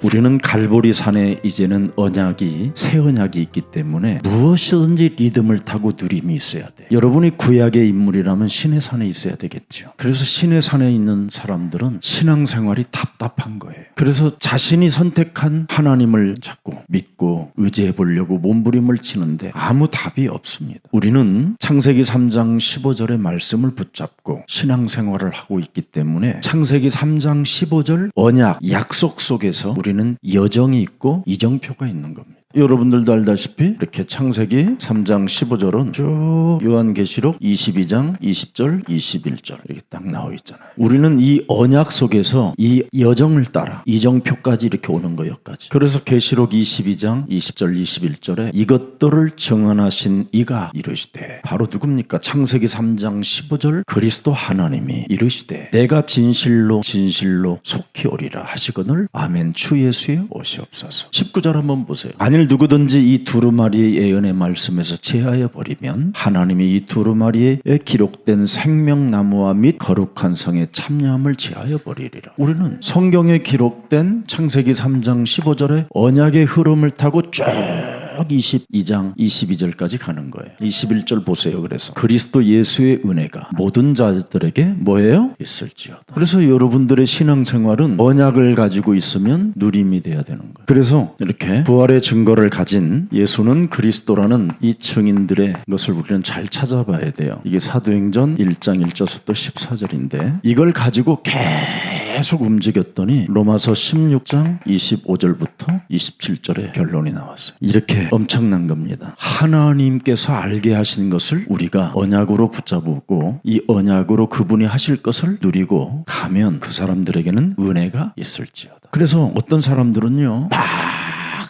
우리는 갈보리 산에 이제는 언약이 새 언약이 있기 때문에 무엇이든지 리듬을 타고 누림이 있어야 돼. 여러분이 구약의 인물이라면 신의 산에 있어야 되겠죠. 그래서 신의 산에 있는 사람들은 신앙생활이 답답한 거예요. 그래서 자신이 선택한 하나님을 찾고 믿고 의지해 보려고 몸부림을 치는데 아무 답이 없습니다. 우리는 창세기 3장 15절의 말씀을 붙잡고 신앙생활을 하고 있기 때문에 창세기 3장 15절 언약, 약속 속에서 우리는 여정이 있고 이정표가 있는 겁니다. 여러분들도 알다시피 이렇게 창세기 3장 15절은 쭉 요한계시록 22장 20절 21절 이렇게 딱 나와 있잖아요. 우리는 이 언약 속에서 이 여정을 따라 이정표까지 이렇게 오는 거예요. 여기까지. 그래서 계시록 22장 20절 21절에 이것들을 증언하신 이가 이르시되, 바로 누굽니까? 창세기 3장 15절 그리스도 하나님이 이르시되 내가 진실로 속히 오리라 하시거늘 아멘. 주 예수의 오시옵소서. 19절 한번 보세요. 만일 누구든지 이 두루마리의 예언의 말씀에서 제하여 버리면 하나님이 이 두루마리에 기록된 생명나무와 및 거룩한 성의 참여함을 제하여 버리리라. 우리는 성경에 기록된 창세기 3장 15절의 언약의 흐름을 타고 쭉 22장 22절까지 가는 거예요. 21절 보세요. 그래서 그리스도 예수의 은혜가 모든 자들에게 뭐예요? 있을지어다. 그래서 여러분들의 신앙생활은 언약을 가지고 있으면 누림이 돼야 되는 거예요. 그래서 이렇게 부활의 증거를 가진 예수는 그리스도라는 이 증인들의 것을 우리는 잘 찾아봐야 돼요. 이게 사도행전 1장 1절부터 14절인데 이걸 가지고 계속 움직였더니 로마서 16장 25절부터 27절에 결론이 나왔어요. 이렇게 엄청난 겁니다. 하나님께서 알게 하신 것을 우리가 언약으로 붙잡고 이 언약으로 그분이 하실 것을 누리고 가면 그 사람들에게는 은혜가 있을지어다. 그래서 어떤 사람들은요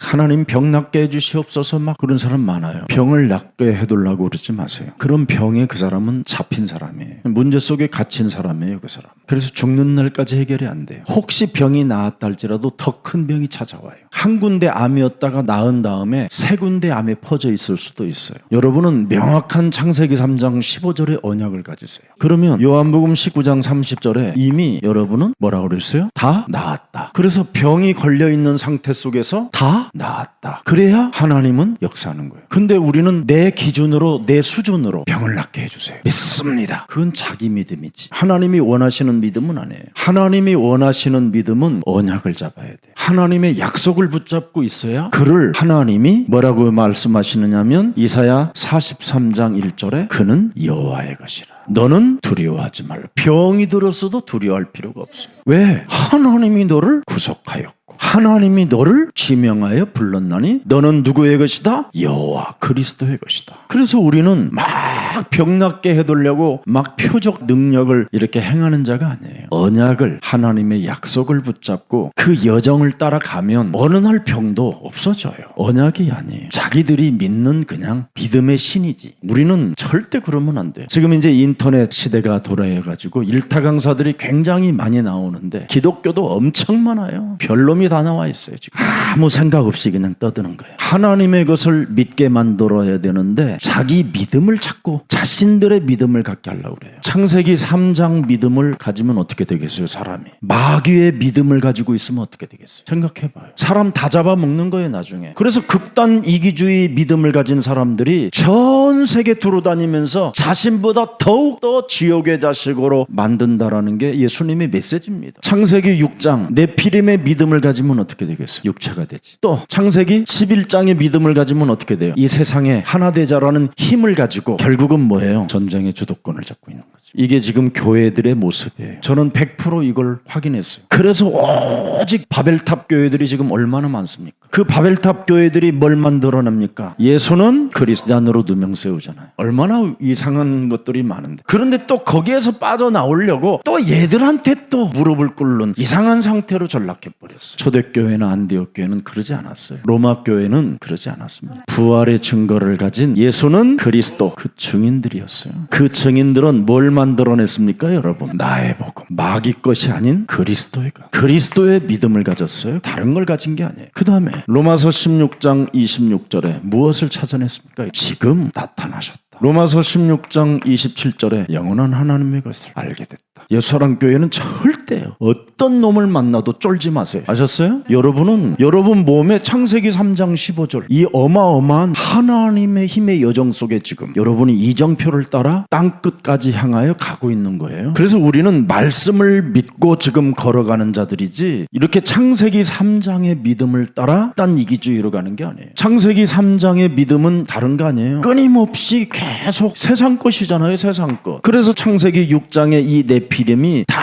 하나님 병 낫게 해주시옵소서 막 그런 사람 많아요. 병을 낫게 해달라고 그러지 마세요. 그런 병에 그 사람은 잡힌 사람이에요. 문제 속에 갇힌 사람이에요. 그 사람. 그래서 죽는 날까지 해결이 안 돼요. 혹시 병이 나았다 할지라도 더 큰 병이 찾아와요. 한 군데 암이었다가 나은 다음에 세 군데 암에 퍼져 있을 수도 있어요. 여러분은 명확한 창세기 3장 15절의 언약을 가지세요. 그러면 요한복음 19장 30절에 이미 여러분은 뭐라고 그랬어요? 다 나았다. 그래서 병이 걸려있는 상태 속에서 다 나았다. 그래야 하나님은 역사하는 거예요. 근데 우리는 내 기준으로 내 수준으로 병을 낫게 해주세요. 믿습니다. 그건 자기 믿음이지. 하나님이 원하시는 믿음은 아니에요. 하나님이 원하시는 믿음은 언약을 잡아야 돼요. 하나님의 약속을 붙잡고 있어야 그를 하나님이 뭐라고 말씀하시느냐면 이사야 43장 1절에 그는 여호와의 것이라. 너는 두려워하지 말라. 병이 들었어도 두려워할 필요가 없어요. 왜? 하나님이 너를 구속하였고 하나님이 너를 지명하여 불렀나니 너는 누구의 것이다? 여호와 그리스도의 것이다. 그래서 우리는 막 병 낫게 해두려고 막 표적 능력을 이렇게 행하는 자가 아니에요. 언약을 하나님의 약속을 붙잡고 그 여정을 따라가면 어느 날 병도 없어져요. 언약이 아니에요. 자기들이 믿는 그냥 믿음의 신이지. 우리는 절대 그러면 안 돼요. 지금 이제 인터넷 시대가 돌아와가지고 일타 강사들이 굉장히 많이 나오는데 기독교도 엄청 많아요. 별놈이 다 나와 있어요. 지금 아무 생각 없이 그냥 떠드는 거예요. 하나님의 것을 믿게 만들어야 되는데 자기 믿음을 찾고 자신들의 믿음을 갖게 하려고 그래요. 창세기 3장 믿음을 가지면 어떻게 되겠어요? 사람이 마귀의 믿음을 가지고 있으면 어떻게 되겠어요? 생각해봐요. 사람 다 잡아먹는 거예요 나중에. 그래서 극단 이기주의 믿음을 가진 사람들이 전 세계 두루다니면서 자신보다 더욱더 지옥의 자식으로 만든다라는 게 예수님의 메시지입니다. 창세기 6장 네피림의 믿음을 가지면 어떻게 되겠어요? 육체가 되지. 또 창세기 11장의 믿음을 가지면 어떻게 돼요? 이 세상에 하나 되자라는 힘을 가지고 결국은 뭐예요? 전쟁의 주도권을 잡고 있는 거죠. 이게 지금 교회들의 모습이에요. 저는 100% 이걸 확인했어요. 그래서 오직 바벨탑 교회들이 지금 얼마나 많습니까? 그 바벨탑 교회들이 뭘 만들어냅니까? 예수는 그리스도인으로 누명 세우잖아요. 얼마나 이상한 것들이 많은데. 그런데 또 거기에서 빠져나오려고 또 얘들한테 또 무릎을 꿇는 이상한 상태로 전락해버렸어요. 초대교회나 안디옥 교회는 그러지 않았어요. 로마 교회는 그러지 않았습니다. 부활의 증거를 가진 예수는 그리스도 그 증인들이었어요. 그 증인들은 뭘 만들어냈습니까 여러분? 나의 복음. 마귀 것이 아닌 그리스도의 것. 그리스도의 믿음을 가졌어요. 다른 걸 가진 게 아니에요. 그 다음에 로마서 16장 26절에 무엇을 찾아냈습니까? 지금 나타나셨다. 로마서 16장 27절에 영원한 하나님의 것을 알게 됐다. 예수사랑교회는 절대요 어떤 놈을 만나도 쫄지 마세요. 아셨어요? 여러분은 여러분 몸에 창세기 3장 15절 이 어마어마한 하나님의 힘의 여정 속에 지금 여러분이 이정표를 따라 땅끝까지 향하여 가고 있는 거예요. 그래서 우리는 말씀을 믿고 지금 걸어가는 자들이지 이렇게 창세기 3장의 믿음을 따라 딴 이기주의로 가는 게 아니에요. 창세기 3장의 믿음은 다른 거 아니에요. 끊임없이 계속 세상 것이잖아요. 세상 것. 그래서 창세기 6장의 이 네피림이 다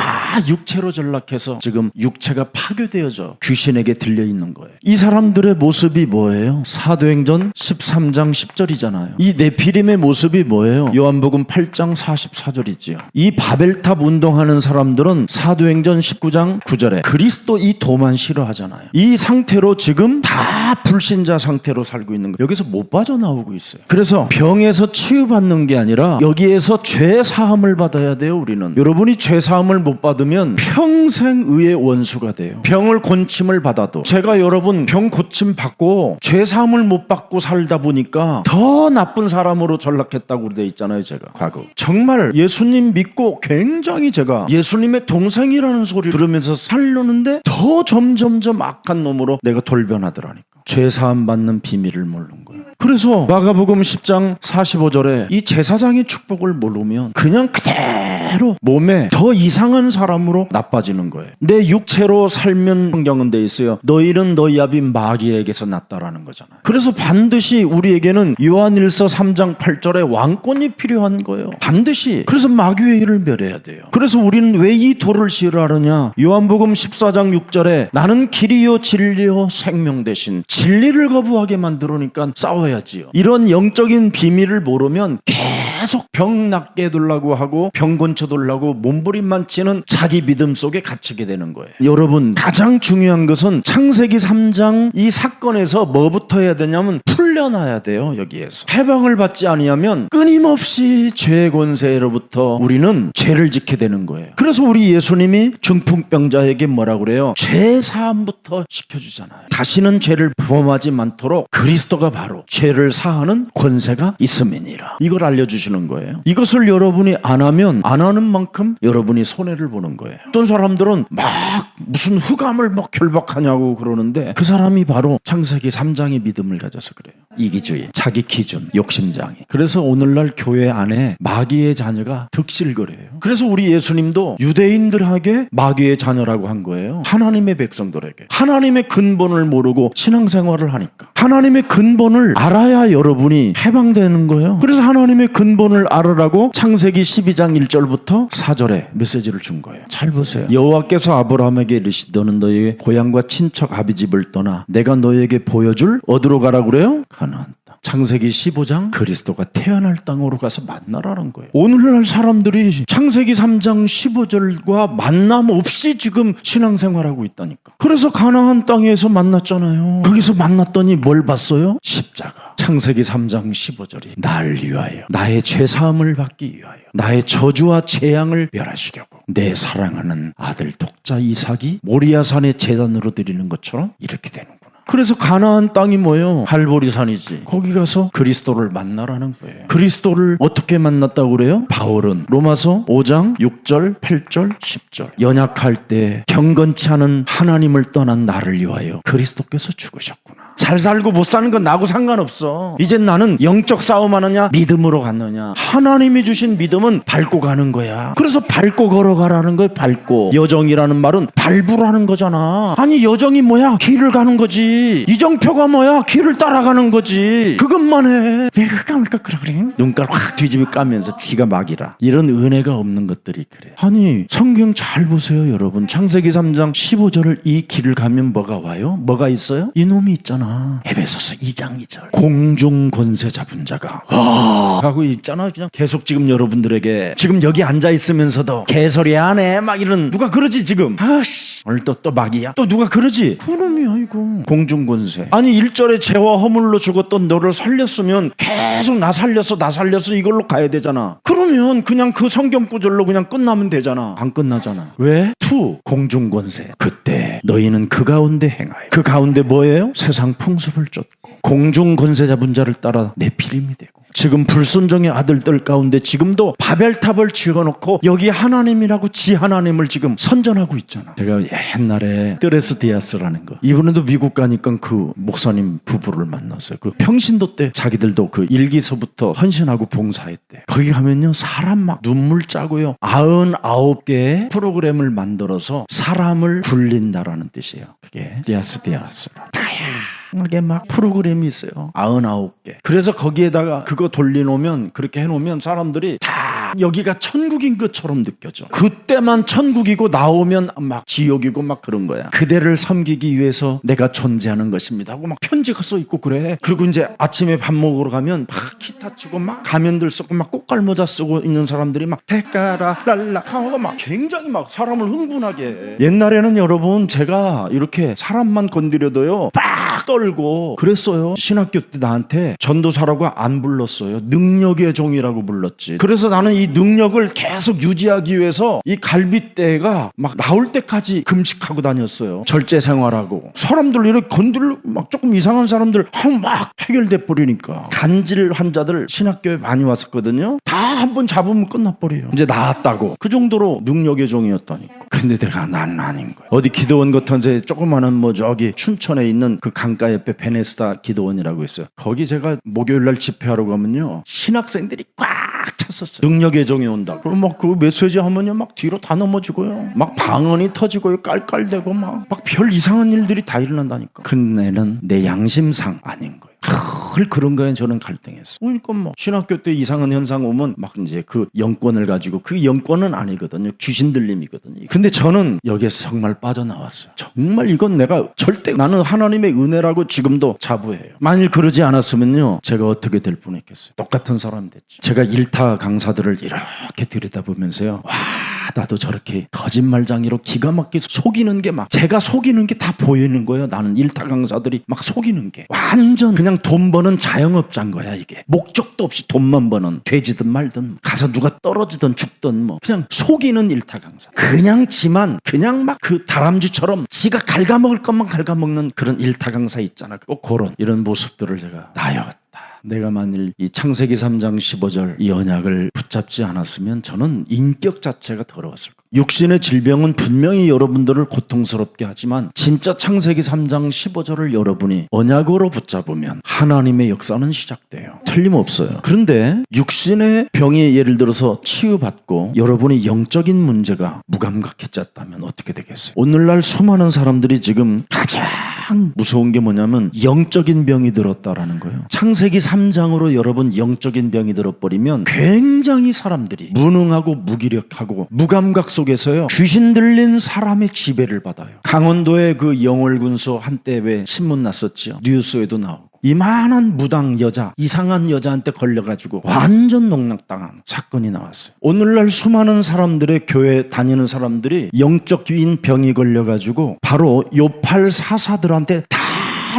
육체로 전락해서 지금 육체가 파괴되어져 귀신에게 들려 있는 거예요. 이 사람들의 모습이 뭐예요? 사도행전 13장 10절이잖아요. 이 네피림의 모습이 뭐예요? 요한복음 8장 44절이지요. 이 바벨탑 운동하는 사람들은 사도행전 19장 9절에 그리스도 이 도만 싫어하잖아요. 이 상태로 지금 다 불신자 상태로 살고 있는 거예요. 여기서 못 빠져나오고 있어요. 그래서 병에서 치유받는 게 아니라 여기에서 죄 사함을 받아야 돼요. 우리는 여러분이 죄 사함을 못 받으면 평생 의의 원수가 돼요. 병을 고침을 받아도 제가 여러분 병 고침 받고 죄 사함을 못 받고 살다 보니까 더 나쁜 사람으로 전락했다고 돼 있잖아요. 제가 과거 정말 예수님 믿고 굉장히 제가 예수님의 동생이라는 소리 들으면서 살려는데 더 점점점 악한 놈으로 내가 돌변하더라니까. 죄 사함 받는 비밀을 모르는 거예요. 그래서 마가복음 10장 45절에 이 제사장의 축복을 모르면 그냥 그대로 몸에 더 이상한 사람으로 나빠지는 거예요. 내 육체로 살면 성경은 돼 있어요. 너희는 너희 아비 마귀에게서 났다라는 거잖아요. 그래서 반드시 우리에게는 요한일서 3장 8절에 왕권이 필요한 거예요. 반드시. 그래서 마귀의 일을 멸해야 돼요. 그래서 우리는 왜 이 도를 싫어하느냐. 요한복음 14장 6절에 나는 길이요 진리요 생명 대신 진리를 거부하게 만들으니까 싸워야지요. 이런 영적인 비밀을 모르면 계속 병 낫게 해두려고 하고 병 고쳐두려고 몸부림만 치는 자기 믿음 속에 갇히게 되는 거예요. 여러분 가장 중요한 것은 창세기 3장 이 사건에서 뭐부터 해야 되냐면 풀려나야 돼요. 여기에서 해방을 받지 아니하면 끊임없이 죄 권세로부터 우리는 죄를 짓게 되는 거예요. 그래서 우리 예수님이 중풍병자에게 뭐라고 그래요? 죄 사함부터 시켜주잖아요. 다시는 죄를 범하지 않도록 그리스도가 바로 죄를 사하는 권세가 있음이니라. 이걸 알려주시는 거예요. 이것을 여러분이 안 하면 안 하는 만큼 여러분이 손해를 보는 거예요. 어떤 사람들은 막 무슨 흑암을 막 결박하냐고 그러는데 그 사람이 바로 창세기 3장의 믿음을 가져서 그래요. 이기주의, 자기 기준, 욕심장애. 그래서 오늘날 교회 안에 마귀의 자녀가 득실거려요. 그래서 우리 예수님도 유대인들에게 마귀의 자녀라고 한 거예요. 하나님의 백성들에게. 하나님의 근본을 모르고 신앙생활을 하니까. 하나님의 근본을 알아야 여러분이 해방되는 거예요. 그래서 하나님의 근본을 알으라고 창세기 12장 1절부터 4절에 메시지를 준 거예요. 잘 보세요. 여호와께서 아브라함에게 이르시되 너는 너희의 고향과 친척 아비집을 떠나 내가 너희에게 보여줄 어디로 가라고 그래요? 가나안. 창세기 15장 그리스도가 태어날 땅으로 가서 만나라는 거예요. 오늘날 사람들이 창세기 3장 15절과 만남 없이 지금 신앙생활하고 있다니까. 그래서 가나안 땅에서 만났잖아요. 거기서 만났더니 뭘 봤어요? 십자가. 창세기 3장 15절이 날 위하여 나의 죄사함을 받기 위하여 나의 저주와 재앙을 멸하시려고 내 사랑하는 아들 독자 이삭이 모리아산의 제단으로 드리는 것처럼 이렇게 되는 그래서 가나안 땅이 뭐예요? 갈보리산이지. 거기 가서 그리스도를 만나라는 거예요. 그리스도를 어떻게 만났다고 그래요? 바울은 로마서 5장 6절, 8절, 10절 연약할 때 경건치 않은 하나님을 떠난 나를 위하여 그리스도께서 죽으셨구나. 잘 살고 못 사는 건 나하고 상관없어. 이젠 나는 영적 싸움 하느냐 믿음으로 갔느냐. 하나님이 주신 믿음은 밟고 가는 거야. 그래서 밟고 걸어가라는 거예요. 밟고. 여정이라는 말은 밟으라는 거잖아. 아니 여정이 뭐야? 길을 가는 거지. 이정표가 뭐야? 길을 따라가는 거지. 그것만 해. 왜 그까물까 그래? 눈깔 확 뒤집어 까면서 지가 막이라. 이런 은혜가 없는 것들이 그래. 아니 성경 잘 보세요 여러분. 창세기 3장 15절을 이 길을 가면 뭐가 와요? 뭐가 있어요? 이놈이 있잖아. 에베소서 2장 2절 공중 권세 잡은 자가 하고 있잖아. 그냥 계속 지금 여러분들에게 지금 여기 앉아 있으면서도 개소리 안 해 막 이런 누가 그러지 지금. 아씨 오늘 또 막이야. 또 누가 그러지? 그놈이야 이거. 공중 권세. 아니 1절에 죄와 허물로 죽었던 너를 살렸으면 계속 나 살렸어 이걸로 가야 되잖아. 그러면 그냥 그 성경 구절로 그냥 끝나면 되잖아. 안 끝나잖아. 왜? 공중 권세. 그때 너희는 그 가운데 행하여. 그 가운데 뭐예요? 세상 풍습을 쫓고 공중 권세 잡은 자를 따라 네피림이 되고, 지금 불순종의 아들들 가운데 지금도 바벨탑을 지어놓고 여기 하나님이라고 지 하나님을 지금 선전하고 있잖아. 제가 옛날에 뜨레스 디아스라는 거, 이번에도 미국 가니까 그 목사님 부부를 만났어요. 그 평신도 때 자기들도 그 일기서부터 헌신하고 봉사했대. 거기 가면요, 사람 막 눈물 짜고요, 99개의 프로그램을 만들어서 사람을 굴린다라는 뜻이에요. 그게 디아스 다양하게 막 프로그램이 있어요. 99개. 그래서 거기에다가 그거 돌려놓으면, 그렇게 해놓으면 사람들이 다 여기가 천국인 것처럼 느껴져. 그때만 천국이고 나오면 막 지옥이고 막 그런 거야. 그대를 섬기기 위해서 내가 존재하는 것입니다 하고 막 편지가 써 있고 그래. 그리고 이제 아침에 밥 먹으러 가면 막 기타 치고 막 가면들 쓰고 막 꽃갈모자 쓰고 있는 사람들이 막 대까라 랄라 하고 막 굉장히 막 사람을 흥분하게 해. 옛날에는 여러분, 제가 이렇게 사람만 건드려도요 빡 떨고 그랬어요. 신학교 때 나한테 전도사라고 안 불렀어요. 능력의 종이라고 불렀지. 그래서 나는 이 능력을 계속 유지하기 위해서 이 갈빗대가 막 나올 때까지 금식하고 다녔어요. 절제 생활하고. 사람들 이렇게 건들 막 조금 이상한 사람들 막 해결돼 버리니까. 간질 환자들 신학교에 많이 왔었거든요. 다 한 번 잡으면 끝나버려요. 이제 나았다고. 그 정도로 능력의 종이었다니까. 근데 내가 난 아닌 거야. 어디 기도원 같은 데 조그마한 뭐 저기 춘천에 있는 그 강가 옆에 베네스다 기도원이라고 있어요. 거기 제가 목요일날 집회하러 가면요, 신학생들이 꽉 찼었어요. 능력의 종이 온다. 그럼 막 그 메시지 하면요 막 뒤로 다 넘어지고요, 막 방언이 터지고요, 깔깔대고 막 별 이상한 일들이 다 일어난다니까. 근데는 내 양심상 아닌 거예요. 늘 그런 거에 저는 갈등했어. 그러니까 뭐 신학교 때 이상한 현상 오면 막 이제 그 영권을 가지고, 그 영권은 아니거든요. 귀신 들림이거든요. 근데 저는 여기에서 정말 빠져나왔어요. 정말 이건 내가 절대, 나는 하나님의 은혜라고 지금도 자부해요. 만일 그러지 않았으면요 제가 어떻게 될 뻔했겠어요. 똑같은 사람 됐죠. 제가 일타 강사들을 이렇게 들여다보면서요, 와, 나도 저렇게 거짓말장이로 기가 막히게 속이는 게 막, 제가 속이는 게 다 보이는 거예요. 나는 일타 강사들이 막 속이는 게 완전 그냥 돈 버는 자영업자인 거야. 이게 목적도 없이 돈만 버는, 돼지든 말든 가서 누가 떨어지든 죽든 뭐 그냥 속이는 일타 강사. 그냥 지만 그냥 막 그 다람쥐처럼 지가 갉아먹을 것만 갉아먹는 그런 일타 강사 있잖아. 꼭 그런 이런 모습들을 제가 나였다. 내가 만일 이 창세기 3장 15절 이 언약을 붙잡지 않았으면 저는 인격 자체가 더러웠을 거예요. 육신의 질병은 분명히 여러분들을 고통스럽게 하지만 진짜 창세기 3장 15절을 여러분이 언약으로 붙잡으면 하나님의 역사는 시작돼요. 틀림없어요. 그런데 육신의 병이 예를 들어서 치유받고 여러분이 영적인 문제가 무감각해졌다면 어떻게 되겠어요? 오늘날 수많은 사람들이 지금 가장 무서운 게 뭐냐면 영적인 병이 들었다라는 거예요. 창세기 3장으로 여러분 영적인 병이 들어버리면 굉장히 사람들이 무능하고 무기력하고 무감각 속에서요 귀신 들린 사람의 지배를 받아요. 강원도의 그 영월군소 한때 왜 신문 났었지요. 뉴스에도 나오고. 이만한 무당 여자, 이상한 여자한테 걸려가지고 완전 농락당한 사건이 나왔어요. 오늘날 수많은 사람들의 교회 다니는 사람들이 영적인 병이 걸려가지고 바로 요팔 사사들한테 다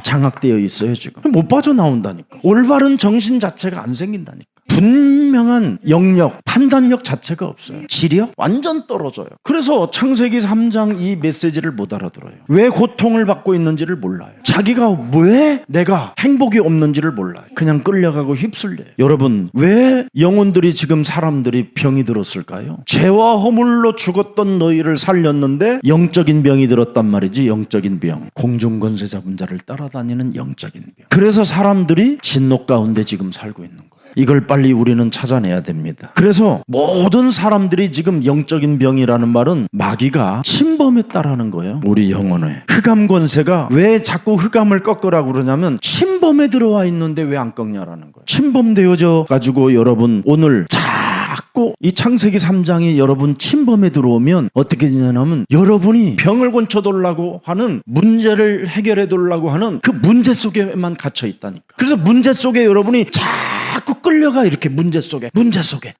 장악되어 있어요. 지금 못 빠져나온다니까. 올바른 정신 자체가 안 생긴다니까. 분명한 영역, 판단력 자체가 없어요. 지력 완전 떨어져요. 그래서 창세기 3장 이 메시지를 못 알아들어요. 왜 고통을 받고 있는지를 몰라요. 자기가 왜 내가 행복이 없는지를 몰라요. 그냥 끌려가고 휩쓸려요. 여러분, 왜 영혼들이 지금 사람들이 병이 들었을까요? 죄와 허물로 죽었던 너희를 살렸는데 영적인 병이 들었단 말이지. 영적인 병. 공중권세 잡은 자를 따라다니는 영적인 병. 그래서 사람들이 진노 가운데 지금 살고 있는 거예요. 이걸 빨리 우리는 찾아내야 됩니다. 그래서 모든 사람들이 지금 영적인 병이라는 말은 마귀가 침범했다라는 거예요. 우리 영혼에. 흑암 권세가 왜 자꾸 흑암을 꺾으라고 그러냐면 침범에 들어와 있는데 왜 안 꺾냐라는 거예요. 침범되어져 가지고 여러분 오늘 자꾸 이 창세기 3장이 여러분 침범에 들어오면 어떻게 되냐면 여러분이 병을 고쳐달라고 하는, 문제를 해결해달라고 하는 그 문제 속에만 갇혀 있다니까. 그래서 문제 속에 여러분이 자꾸 끌려가. 이렇게 문제 속에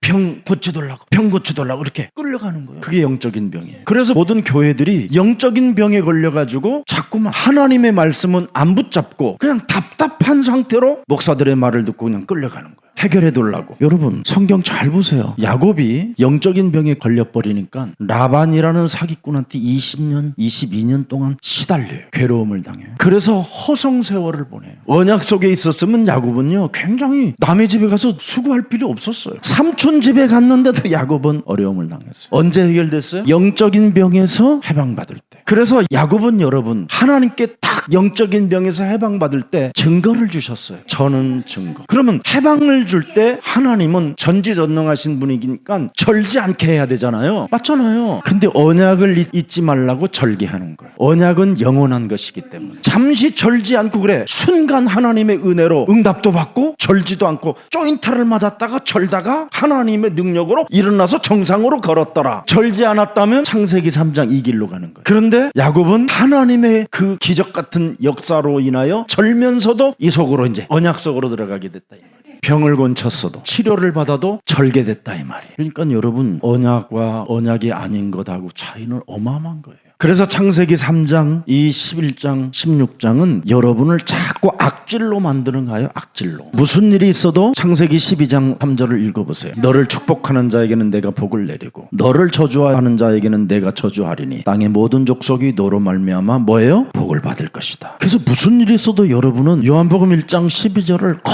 병 고쳐달라고 이렇게 끌려가는 거예요. 그게 영적인 병이에요. 그래서 모든 교회들이 영적인 병에 걸려가지고 자꾸만 하나님의 말씀은 안 붙잡고 그냥 답답한 상태로 목사들의 말을 듣고 그냥 끌려가는 거예요. 해결해 두려고. 여러분 성경 잘 보세요. 야곱이 영적인 병에 걸려버리니까 라반이라는 사기꾼한테 20년 22년 동안 시달려요. 괴로움을 당해요. 그래서 허송세월을 보내요. 언약 속에 있었으면 야곱은요 굉장히 남의 집에 가서 수고할 필요 없었어요. 삼촌 집에 갔는데도 야곱은 어려움을 당했어요. 언제 해결됐어요? 영적인 병에서 해방받을 때. 그래서 야곱은 여러분 하나님께 딱 영적인 병에서 해방받을 때 증거를 주셨어요. 저는 증거. 그러면 해방을 줄 때 하나님은 전지전능하신 분이니까 절지 않게 해야 되잖아요. 맞잖아요. 근데 언약을 잊지 말라고 절개하는 거예요. 언약은 영원한 것이기 때문에 잠시 절지 않고 그래 순간 하나님의 은혜로 응답도 받고 절지도 않고 조인트를 맞았다가 절다가 하나님의 능력으로 일어나서 정상으로 걸었더라. 절지 않았다면 창세기 3장 이 길로 가는 거예요. 그런데 야곱은 하나님의 그 기적 같은 역사로 인하여 절면서도 이 속으로 이제 언약 속으로 들어가게 됐다 이 말이에요. 병을 고쳤어도 치료를 받아도 절개됐다 이 말이에요. 그러니까 여러분 언약과 언약이 아닌 것하고 차이는 어마어마한 거예요. 그래서 창세기 3장, 이 11장, 16장은 여러분을 자꾸 악질로 만드는 거예요. 악질로. 무슨 일이 있어도 창세기 12장 3절을 읽어보세요. 너를 축복하는 자에게는 내가 복을 내리고 너를 저주하는 자에게는 내가 저주하리니 땅의 모든 족속이 너로 말미암아 뭐예요? 복을 받을 것이다. 그래서 무슨 일이 있어도 여러분은 요한복음 1장 12절을 꼭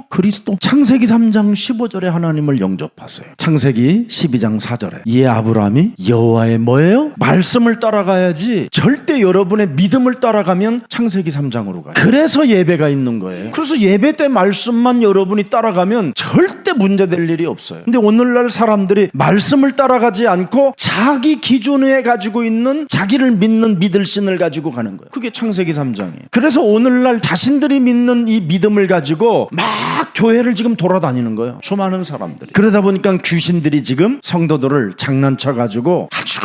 그리스도, 창세기 3장 15절에 하나님을 영접하세요. 창세기 12장 4절에 이에 아브라함이 여호와의 뭐예요? 말씀을 따라가야지. 절대 여러분의 믿음을 따라가면 창세기 3장으로 가요. 그래서 예배가 있는 거예요. 그래서 예배 때 말씀만 여러분이 따라가면 절대 문제될 일이 없어요. 근데 오늘날 사람들이 말씀을 따라가지 않고 자기 기준에 가지고 있는 자기를 믿는 믿을 신을 가지고 가는 거예요. 그게 창세기 3장이에요. 그래서 오늘날 자신들이 믿는 이 믿음을 가지고 막 교회를 지금 돌아다니는 거예요. 수많은 사람들이. 그러다 보니까 귀신들이 지금 성도들을 장난쳐가지고 아주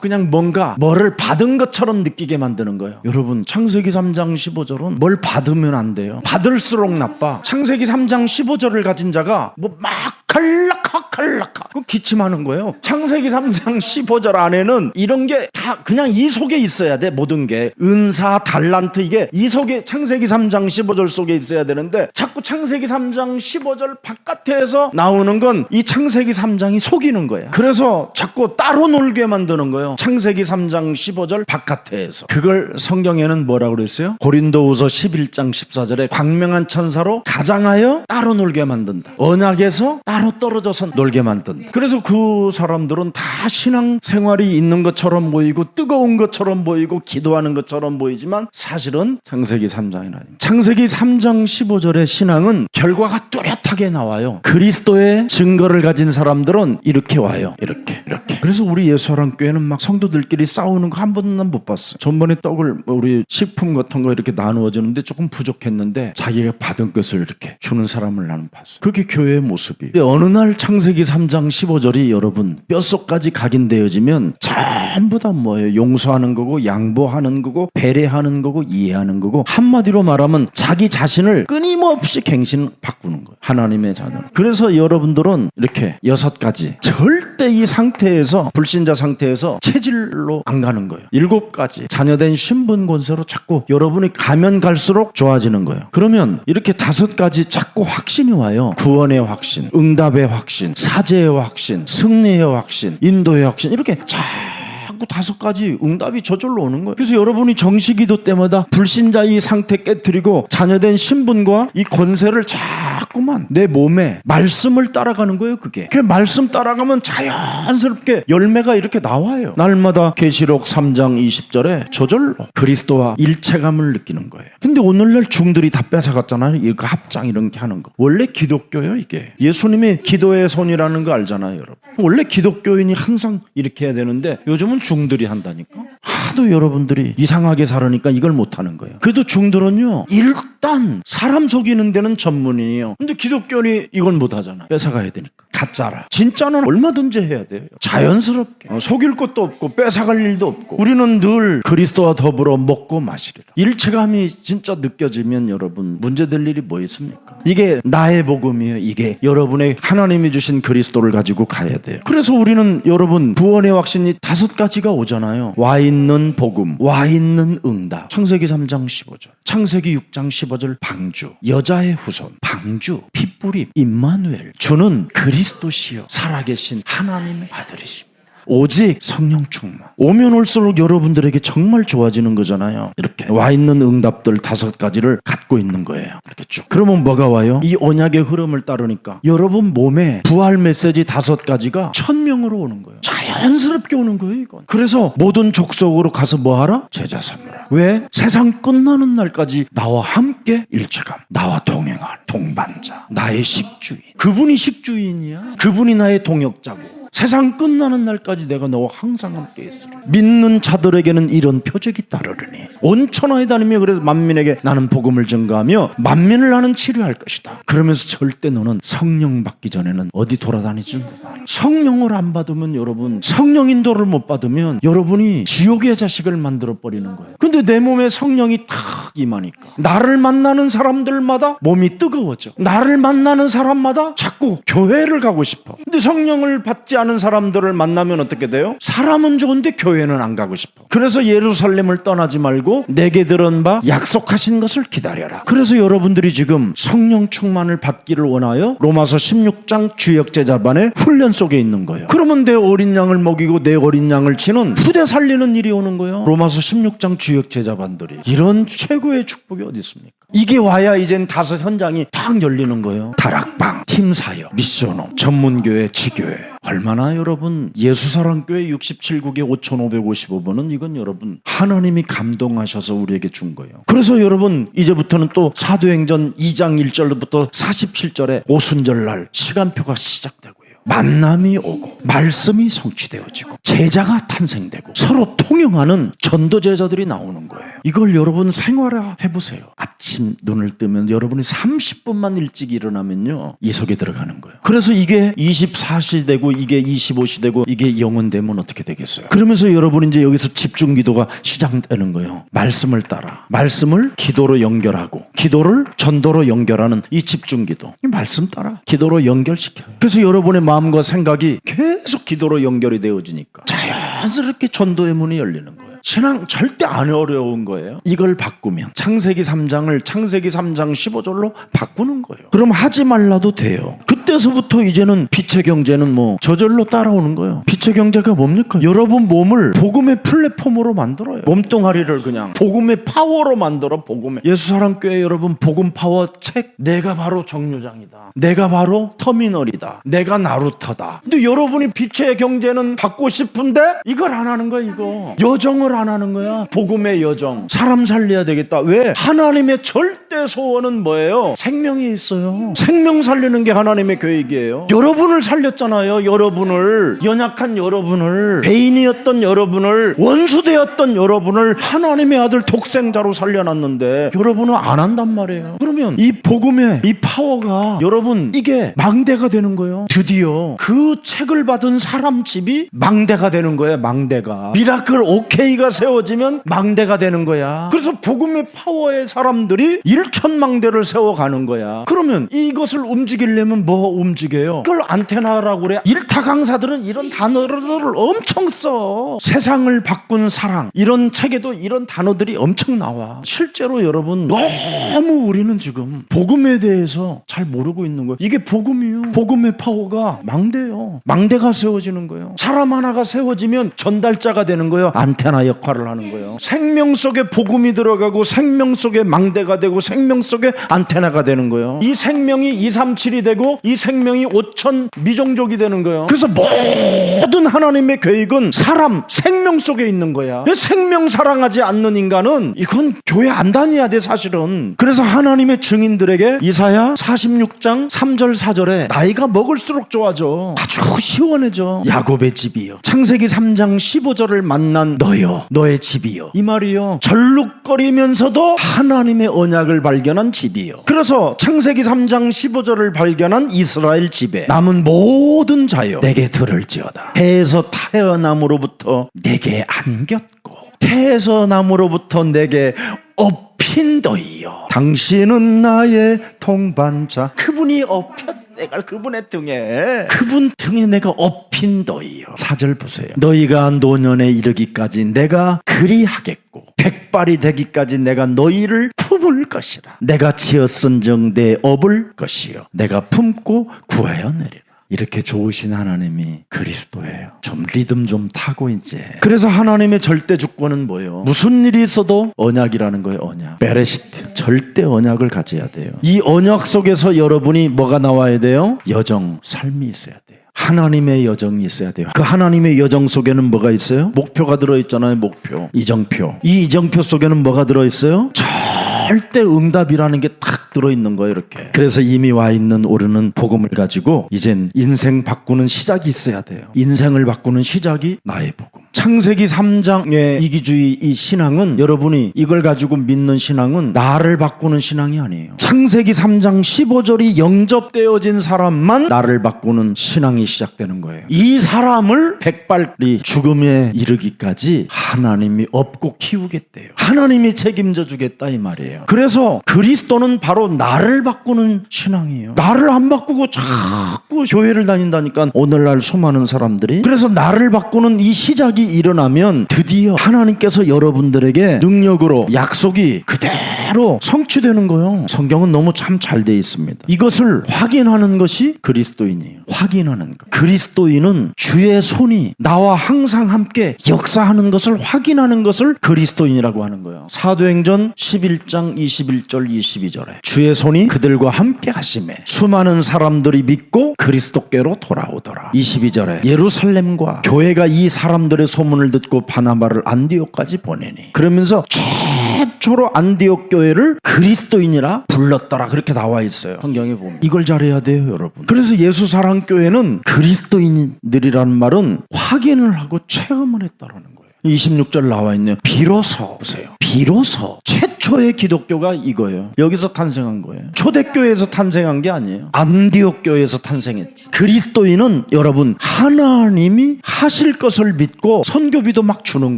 그냥 뭔가 뭐를 받은 것처럼 느끼게 만드는 거예요. 여러분 창세기 3장 15절은 뭘 받으면 안 돼요. 받을수록 나빠. 창세기 3장 15절을 가진 자가 뭐 막 칼락하 그 기침하는 거예요. 창세기 3장 15절 안에는 이런 게 다 그냥 이 속에 있어야 돼. 모든 게 은사, 달란트 이게 이 속에 창세기 3장 15절 속에 있어야 되는데 자꾸 창세기 3장 15절 바깥에서 나오는 건 이 창세기 3장이 속이는 거야. 그래서 자꾸 따로 놀게 만드는 거예요. 창세기 3장 15절 바깥에서. 그걸 성경에는 뭐라고 그랬어요? 고린도후서 11장 14절에 광명한 천사로 가장하여 따로 놀게 만든다. 언약에서 따로 떨어져서 놀게 만든다. 그래서 그 사람들은 다 신앙 생활이 있는 것처럼 보이고 뜨거운 것처럼 보이고 기도하는 것처럼 보이지만 사실은 창세기 3장이 아닙니다. 창세기 3장 15절의 신앙은 결과가 뚜렷하게 나와요. 그리스도의 증거를 가진 사람들은 이렇게 와요. 이렇게. 그래서 우리 예수사랑교회는 막 성도들끼리 싸우는 거 한 번도 난 못 봤어요. 전번에 떡을 우리 식품 같은 거 이렇게 나누어 주는데 조금 부족했는데 자기가 받은 것을 이렇게 주는 사람을 나는 봤어요. 그게 교회의 모습이에요. 근데 어느 날 창세기 3장 15절이 여러분 뼛속까지 각인되어지면 전부 다 뭐예요? 용서하는 거고 양보하는 거고 배려하는 거고 이해하는 거고 한마디로 말하면 자기 자신을 끊임없이 갱신 바꾸는 거예요. 하나님의 자녀. 그래서 여러분들은 이렇게 6가지 절대 이 상태에서 불신자 상태에서 체질로 안 가는 거예요. 7가지 자녀된 신분 권세로 자꾸 여러분이 가면 갈수록 좋아지는 거예요. 그러면 이렇게 5가지 자꾸 확신이 와요. 구원의 확신, 응답의 확신, 사죄의 확신, 승리의 확신, 인도의 확신 이렇게 자꾸 5가지 응답이 저절로 오는 거예요. 그래서 여러분이 정시기도 때마다 불신자 이 상태 깨뜨리고 자녀된 신분과 이 권세를 자꾸만 내 몸에 말씀을 따라가는 거예요. 그게. 그 말씀 따라가면 자연스럽게 열매가 이렇게 나와요. 날마다 계시록 3장 20절에 저절로 그리스도와 일체감을 느끼는 거예요. 근데 오늘날 중들이 다 뺏어갔잖아요. 이거 합장 이런 게 하는 거. 원래 기독교예요 이게. 예수님이 기도의 손이라는 거 알잖아요 여러분. 원래 기독교인이 항상 이렇게 해야 되는데 요즘은 중들이 한다니까. 하도 여러분들이 이상하게 살으니까 이걸 못하는 거예요. 그래도 중들은요 일단 사람 속이는 데는 전문이에요. 근데 기독교인이 이건 못하잖아. 뺏어가야 되니까. 가짜라. 진짜는 얼마든지 해야 돼요. 자연스럽게. 속일 것도 없고 뺏어갈 일도 없고 우리는 늘 그리스도와 더불어 먹고 마시리라. 일체감이 진짜 느껴지면 여러분 문제될 일이 뭐 있습니까? 이게 나의 복음이에요. 이게 여러분의 하나님이 주신 그리스도를 가지고 가야 돼요. 그래서 우리는 여러분 구원의 확신이 5가지가 오잖아요. 와인 있는 복음, 와 있는 응답. 창세기 3장 15절, 창세기 6장 15절 방주, 여자의 후손, 방주, 핏뿌림, 임마누엘. 주는 그리스도시요 살아계신 하나님의 아들이십니다. 오직 성령 충만. 오면 올수록 여러분들에게 정말 좋아지는 거잖아요. 이렇게 와 있는 응답들 5가지를 갖고 있는 거예요. 이렇게 쭉. 그러면 뭐가 와요? 이 언약의 흐름을 따르니까 여러분 몸에 부활 메시지 5가지가 천명으로 오는 거예요. 자연스럽게 오는 거예요, 이건. 그래서 모든 족속으로 가서 뭐 하라? 제자 삼으라. 왜? 세상 끝나는 날까지 나와 함께 일체감, 나와 동행할 동반자, 나의 식주인. 그분이 식주인이야. 그분이 나의 동역자고. 세상 끝나는 날까지 내가 너와 항상 함께 있으리. 믿는 자들에게는 이런 표적이 따르리니 온 천하에 다니며 그래서 만민에게 나는 복음을 전가하며 만민을 나는 치료할 것이다. 그러면서 절대 너는 성령 받기 전에는 어디 돌아다니지 마. 성령을 안 받으면 여러분, 성령 인도를 못 받으면 여러분이 지옥의 자식을 만들어 버리는 거예요. 근데 내 몸에 성령이 탁 임하니까 나를 만나는 사람들마다 몸이 뜨거워져. 나를 만나는 사람마다 자꾸 교회를 가고 싶어. 근데 성령을 받지 않은 사람들을 만나면 어떻게 돼요? 사람은 좋은데 교회는 안 가고 싶어. 그래서 예루살렘을 떠나지 말고 내게 들은 바 약속하신 것을 기다려라. 그래서 여러분들이 지금 성령 충만을 받기를 원하여 로마서 16장 주역 제자반의 훈련 속에 있는 거예요. 그러면 내 어린 양을 먹이고 내 어린 양을 치는 후대 살리는 일이 오는 거예요. 로마서 16장 주역 제자반들이. 이런 최고의 축복이 어디 있습니까? 이게 와야 이젠 5 현장이 딱 열리는 거예요. 다락방, 팀사역, 미션홈, 전문교회, 지교회. 얼마나 여러분, 예수사랑교회 67국에 5,555번은 이건 여러분 하나님이 감동하셔서 우리에게 준 거예요. 그래서 여러분 이제부터는 또 사도행전 2장 1절부터 47절에 오순절날 시간표가 시작되고요. 만남이 오고 말씀이 성취되어지고 제자가 탄생되고 서로 통용하는 전도 제자들이 나오는 거예요. 이걸 여러분 생활화해보세요. 아침 눈을 뜨면 여러분이 30분만 일찍 일어나면요 이 속에 들어가는 거예요. 그래서 이게 24시 되고 이게 25시 되고 이게 영원 되면 어떻게 되겠어요? 그러면서 여러분이 이제 여기서 집중 기도가 시작되는 거예요. 말씀을 따라 말씀을 기도로 연결하고 기도를 전도로 연결하는 이 집중 기도, 이 말씀 따라 기도로 연결시켜요. 그래서 여러분의 마음과 생각이 계속 기도로 연결이 되어지니까 자연스럽게 전도의 문이 열리는 거예요. 신앙 절대 안 어려운 거예요. 이걸 바꾸면 창세기 3장을 창세기 3장 15절로 바꾸는 거예요. 그럼 하지 말라도 돼요. 그때서부터 이제는 빛의 경제는 뭐 저절로 따라오는 거예요. 빛의 경제가 뭡니까? 여러분 몸을 복음의 플랫폼으로 만들어요. 몸뚱아리를 그냥 복음의 파워로 만들어. 복음의 예수사랑교회 여러분 복음 파워 책, 내가 바로 정류장이다. 내가 바로 터미널이다. 내가 나루터다. 근데 여러분이 빛의 경제는 받고 싶은데 이걸 안 하는 거야. 이거 여정을 안 하는 거야. 복음의 여정. 사람 살려야 되겠다. 왜? 하나님의 절대 소원은 뭐예요? 생명이 있어요. 생명 살리는 게 하나님의 계획이에요. 여러분을 살렸잖아요. 여러분을, 연약한 여러분을, 배인이었던 여러분을, 원수되었던 여러분을 하나님의 아들 독생자로 살려놨는데 여러분은 안 한단 말이에요. 그러면 이 복음의 이 파워가 여러분 이게 망대가 되는 거예요. 드디어 그 책을 받은 사람 집이 망대가 되는 거예요. 망대가. 미라클 OK가 세워지면 망대가 되는 거야. 그래서 복음의 파워의 사람들이 1,000망대를 세워가는 거야. 그러면 이것을 움직이려면 뭐 움직여요? 그걸 안테나라고 그래. 일타 강사들은 이런 단어를 엄청 써. 세상을 바꾼 사랑, 이런 책에도 이런 단어들이 엄청 나와. 실제로 여러분 너무 우리는 지금 복음에 대해서 잘 모르고 있는 거예요. 이게 복음이에요. 복음의 파워가 망대예요. 망대가 세워지는 거예요. 사람 하나가 세워지면 전달자가 되는 거예요. 안테나 역할을 하는 거예요. 생명 속에 복음이 들어가고 생명 속에 망대가 되고 생명 속에 안테나가 되는 거예요. 이 생명이 237이 되고 이 생명이 5천 미종족이 되는 거예요. 그래서 모든 하나님의 계획은 사람 생명 속에 있는 거야. 생명 사랑하지 않는 인간은 이건 교회 안 다녀야 돼 사실은. 그래서 하나님의 증인들에게 이사야 46장 3절 4절에 나이가 먹을수록 좋아져. 아주 시원해져. 야곱의 집이요 창세기 3장 15절을 만난 너요 너의 집이요. 이 말이요 절룩거리면서도 하나님의 언약을 발견한 집이요. 그래서 창세기 3장 15절을 발견한 이스라엘 집에 남은 모든 자요 내게 들을지어다. 해에서 태어남으로부터 내게 안겼고 태에서 남으로부터 내게 업힌 너희요 당신은 나의 동반자. 그분이 업혔다. 내가 그분의 등에, 그분 등에 내가 업힌더이요. 4절 보세요. 너희가 노년에 이르기까지 내가 그리하겠고 백발이 되기까지 내가 너희를 품을 것이라. 내가 지었은정 내 업을 것이요 내가 품고 구하여 내리라. 이렇게 좋으신 하나님이 그리스도예요. 좀 리듬 좀 타고 이제. 그래서 하나님의 절대 주권은 뭐예요? 무슨 일이 있어도 언약이라는 거예요. 언약. 베레시트. 절대 언약을 가져야 돼요. 이 언약 속에서 여러분이 뭐가 나와야 돼요? 여정, 삶이 있어야 돼요. 하나님의 여정이 있어야 돼요. 그 하나님의 여정 속에는 뭐가 있어요? 목표가 들어있잖아요. 목표. 이정표. 이 이정표 속에는 뭐가 들어있어요? 절대 응답이라는 게 딱 들어있는 거예요. 이렇게. 그래서 이미 와 있는 오르는 복음을 가지고 이젠 인생 바꾸는 시작이 있어야 돼요. 인생을 바꾸는 시작이 나의 복음. 창세기 3장의 이기주의 이 신앙은, 여러분이 이걸 가지고 믿는 신앙은 나를 바꾸는 신앙이 아니에요. 창세기 3장 15절이 영접되어진 사람만 나를 바꾸는 신앙이 시작되는 거예요. 이 사람을 백발이 죽음에 이르기까지 하나님이 업고 키우겠대요. 하나님이 책임져 주겠다 이 말이에요. 그래서 그리스도는 바로 나를 바꾸는 신앙이에요. 나를 안 바꾸고 자꾸 교회를 다닌다니까 오늘날 수많은 사람들이. 그래서 나를 바꾸는 이 시작이 일어나면 드디어 하나님께서 여러분들에게 능력으로 약속이 그대로 성취되는 거예요. 성경은 너무 참 잘 돼 있습니다. 이것을 확인하는 것이 그리스도인이에요. 확인하는 것. 그리스도인은 주의 손이 나와 항상 함께 역사하는 것을 확인하는 것을 그리스도인이라고 하는 거예요. 사도행전 11장 21절 22절에 주의 손이 그들과 함께 하심에 수많은 사람들이 믿고 그리스도께로 돌아오더라. 22절에 예루살렘과 교회가 이 사람들의 소문을 듣고 바나바를 안디옥까지 보내니, 그러면서 최초로 안디옥 교회를 그리스도인이라 불렀더라. 그렇게 나와 있어요. 성경에 보면. 이걸 잘해야 돼요, 여러분. 그래서 예수사랑교회는 그리스도인들이라는 말은 확인을 하고 체험을 했다라는 거예요. 26절 나와 있네요. 비로소, 보세요. 비로소 최초의 기독교가 이거예요. 여기서 탄생한 거예요. 초대교회에서 탄생한 게 아니에요. 안디옥 교회에서 탄생했지. 그리스도인은 여러분 하나님이 하실 것을 믿고 선교비도 막 주는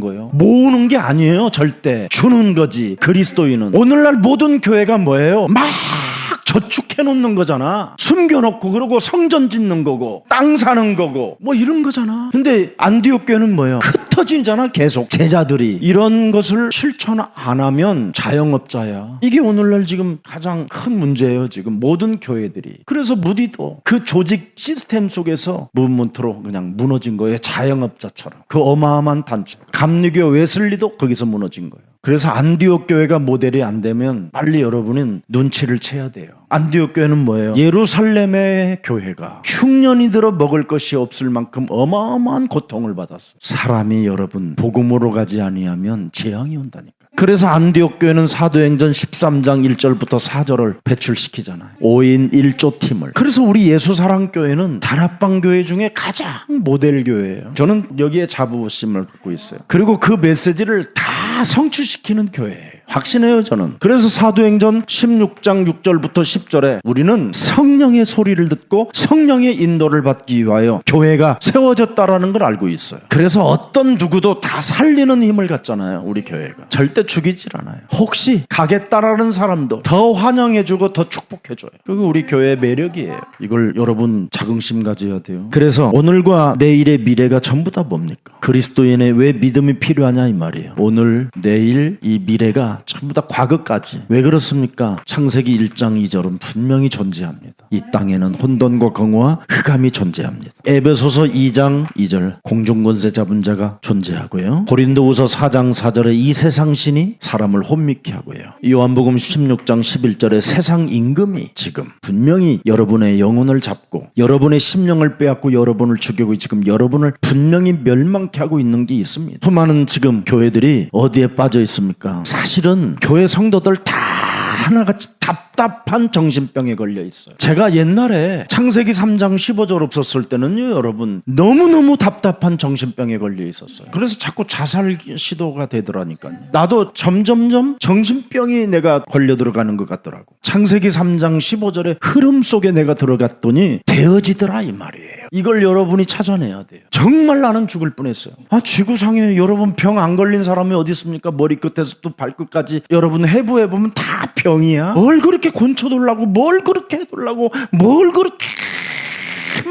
거예요. 모으는 게 아니에요. 절대 주는 거지. 그리스도인은. 오늘날 모든 교회가 뭐예요? 막 저축해 놓는 거잖아. 숨겨놓고, 그러고 성전 짓는 거고 땅 사는 거고 뭐 이런 거잖아. 근데 안디옥 교회는 뭐예요? 흩어지잖아. 계속 제자들이 이런 것을 실천 안 하면 자영업자야. 이게 오늘날 지금 가장 큰 문제예요. 지금 모든 교회들이. 그래서 무디도 그 조직 시스템 속에서 무브먼트로 그냥 무너진 거예요. 자영업자처럼. 그 어마어마한 단체. 감리교 웨슬리도 거기서 무너진 거예요. 그래서 안디옥 교회가 모델이 안 되면 빨리 여러분은 눈치를 채야 돼요. 안디옥 교회는 뭐예요? 예루살렘의 교회가 흉년이 들어 먹을 것이 없을 만큼 어마어마한 고통을 받았어요. 사람이 여러분 복음으로 가지 아니하면 재앙이 온다니까. 그래서 안디옥 교회는 사도행전 13장 1절부터 4절을 배출시키잖아요. 5인 1조 팀을. 그래서 우리 예수사랑교회는 다락방 교회 중에 가장 모델 교회예요. 저는 여기에 자부심을 갖고 있어요. 그리고 그 메시지를 다 성취시키는 교회예요. 확신해요, 저는. 그래서 사도행전 16장 6절부터 10절에 우리는 성령의 소리를 듣고 성령의 인도를 받기 위하여 교회가 세워졌다라는 걸 알고 있어요. 그래서 어떤 누구도 다 살리는 힘을 갖잖아요, 우리 교회가. 절대 죽이질 않아요. 혹시 가겠다라는 사람도 더 환영해주고 더 축복해줘요. 그게 우리 교회의 매력이에요. 이걸 여러분 자긍심 가져야 돼요. 그래서 오늘과 내일의 미래가 전부 다 뭡니까? 그리스도인의 왜 믿음이 필요하냐 이 말이에요. 오늘, 내일, 이 미래가 전부 다 과거까지. 왜 그렇습니까? 창세기 1장 2절은 분명히 존재합니다. 이 땅에는 혼돈과 공허와 흑암이 존재합니다. 에베소서 2장 2절 공중권세 잡은 자가 존재하고요. 고린도후서 4장 4절에 이 세상 신이 사람을 혼미케 하고요. 요한복음 16장 11절에 세상 임금이 지금 분명히 여러분의 영혼을 잡고 여러분의 심령을 빼앗고 여러분을 죽이고 지금 여러분을 분명히 멸망케 하고 있는 게 있습니다. 수많은 지금 교회들이 어디에 빠져 있습니까? 사실은 교회 성도들 다 하나같이 답답한 정신병에 걸려 있어요. 제가 옛날에 창세기 3장 15절 없었을 때는요, 여러분 너무너무 답답한 정신병에 걸려 있었어요. 그래서 자꾸 자살 시도가 되더라니까요. 나도 점점점 정신병이 내가 걸려 들어가는 것 같더라고. 창세기 3장 15절의 흐름 속에 내가 들어갔더니 되어지더라 이 말이에요. 이걸 여러분이 찾아내야 돼요. 정말 나는 죽을 뻔했어요. 지구상에 여러분 병 안 걸린 사람이 어디 있습니까? 머리끝에서부터 발끝까지 여러분 해부해보면 다 병이야. 뭘 그렇게 곤쳐돌라고, 뭘 그렇게 해돌라고, 뭘 그렇게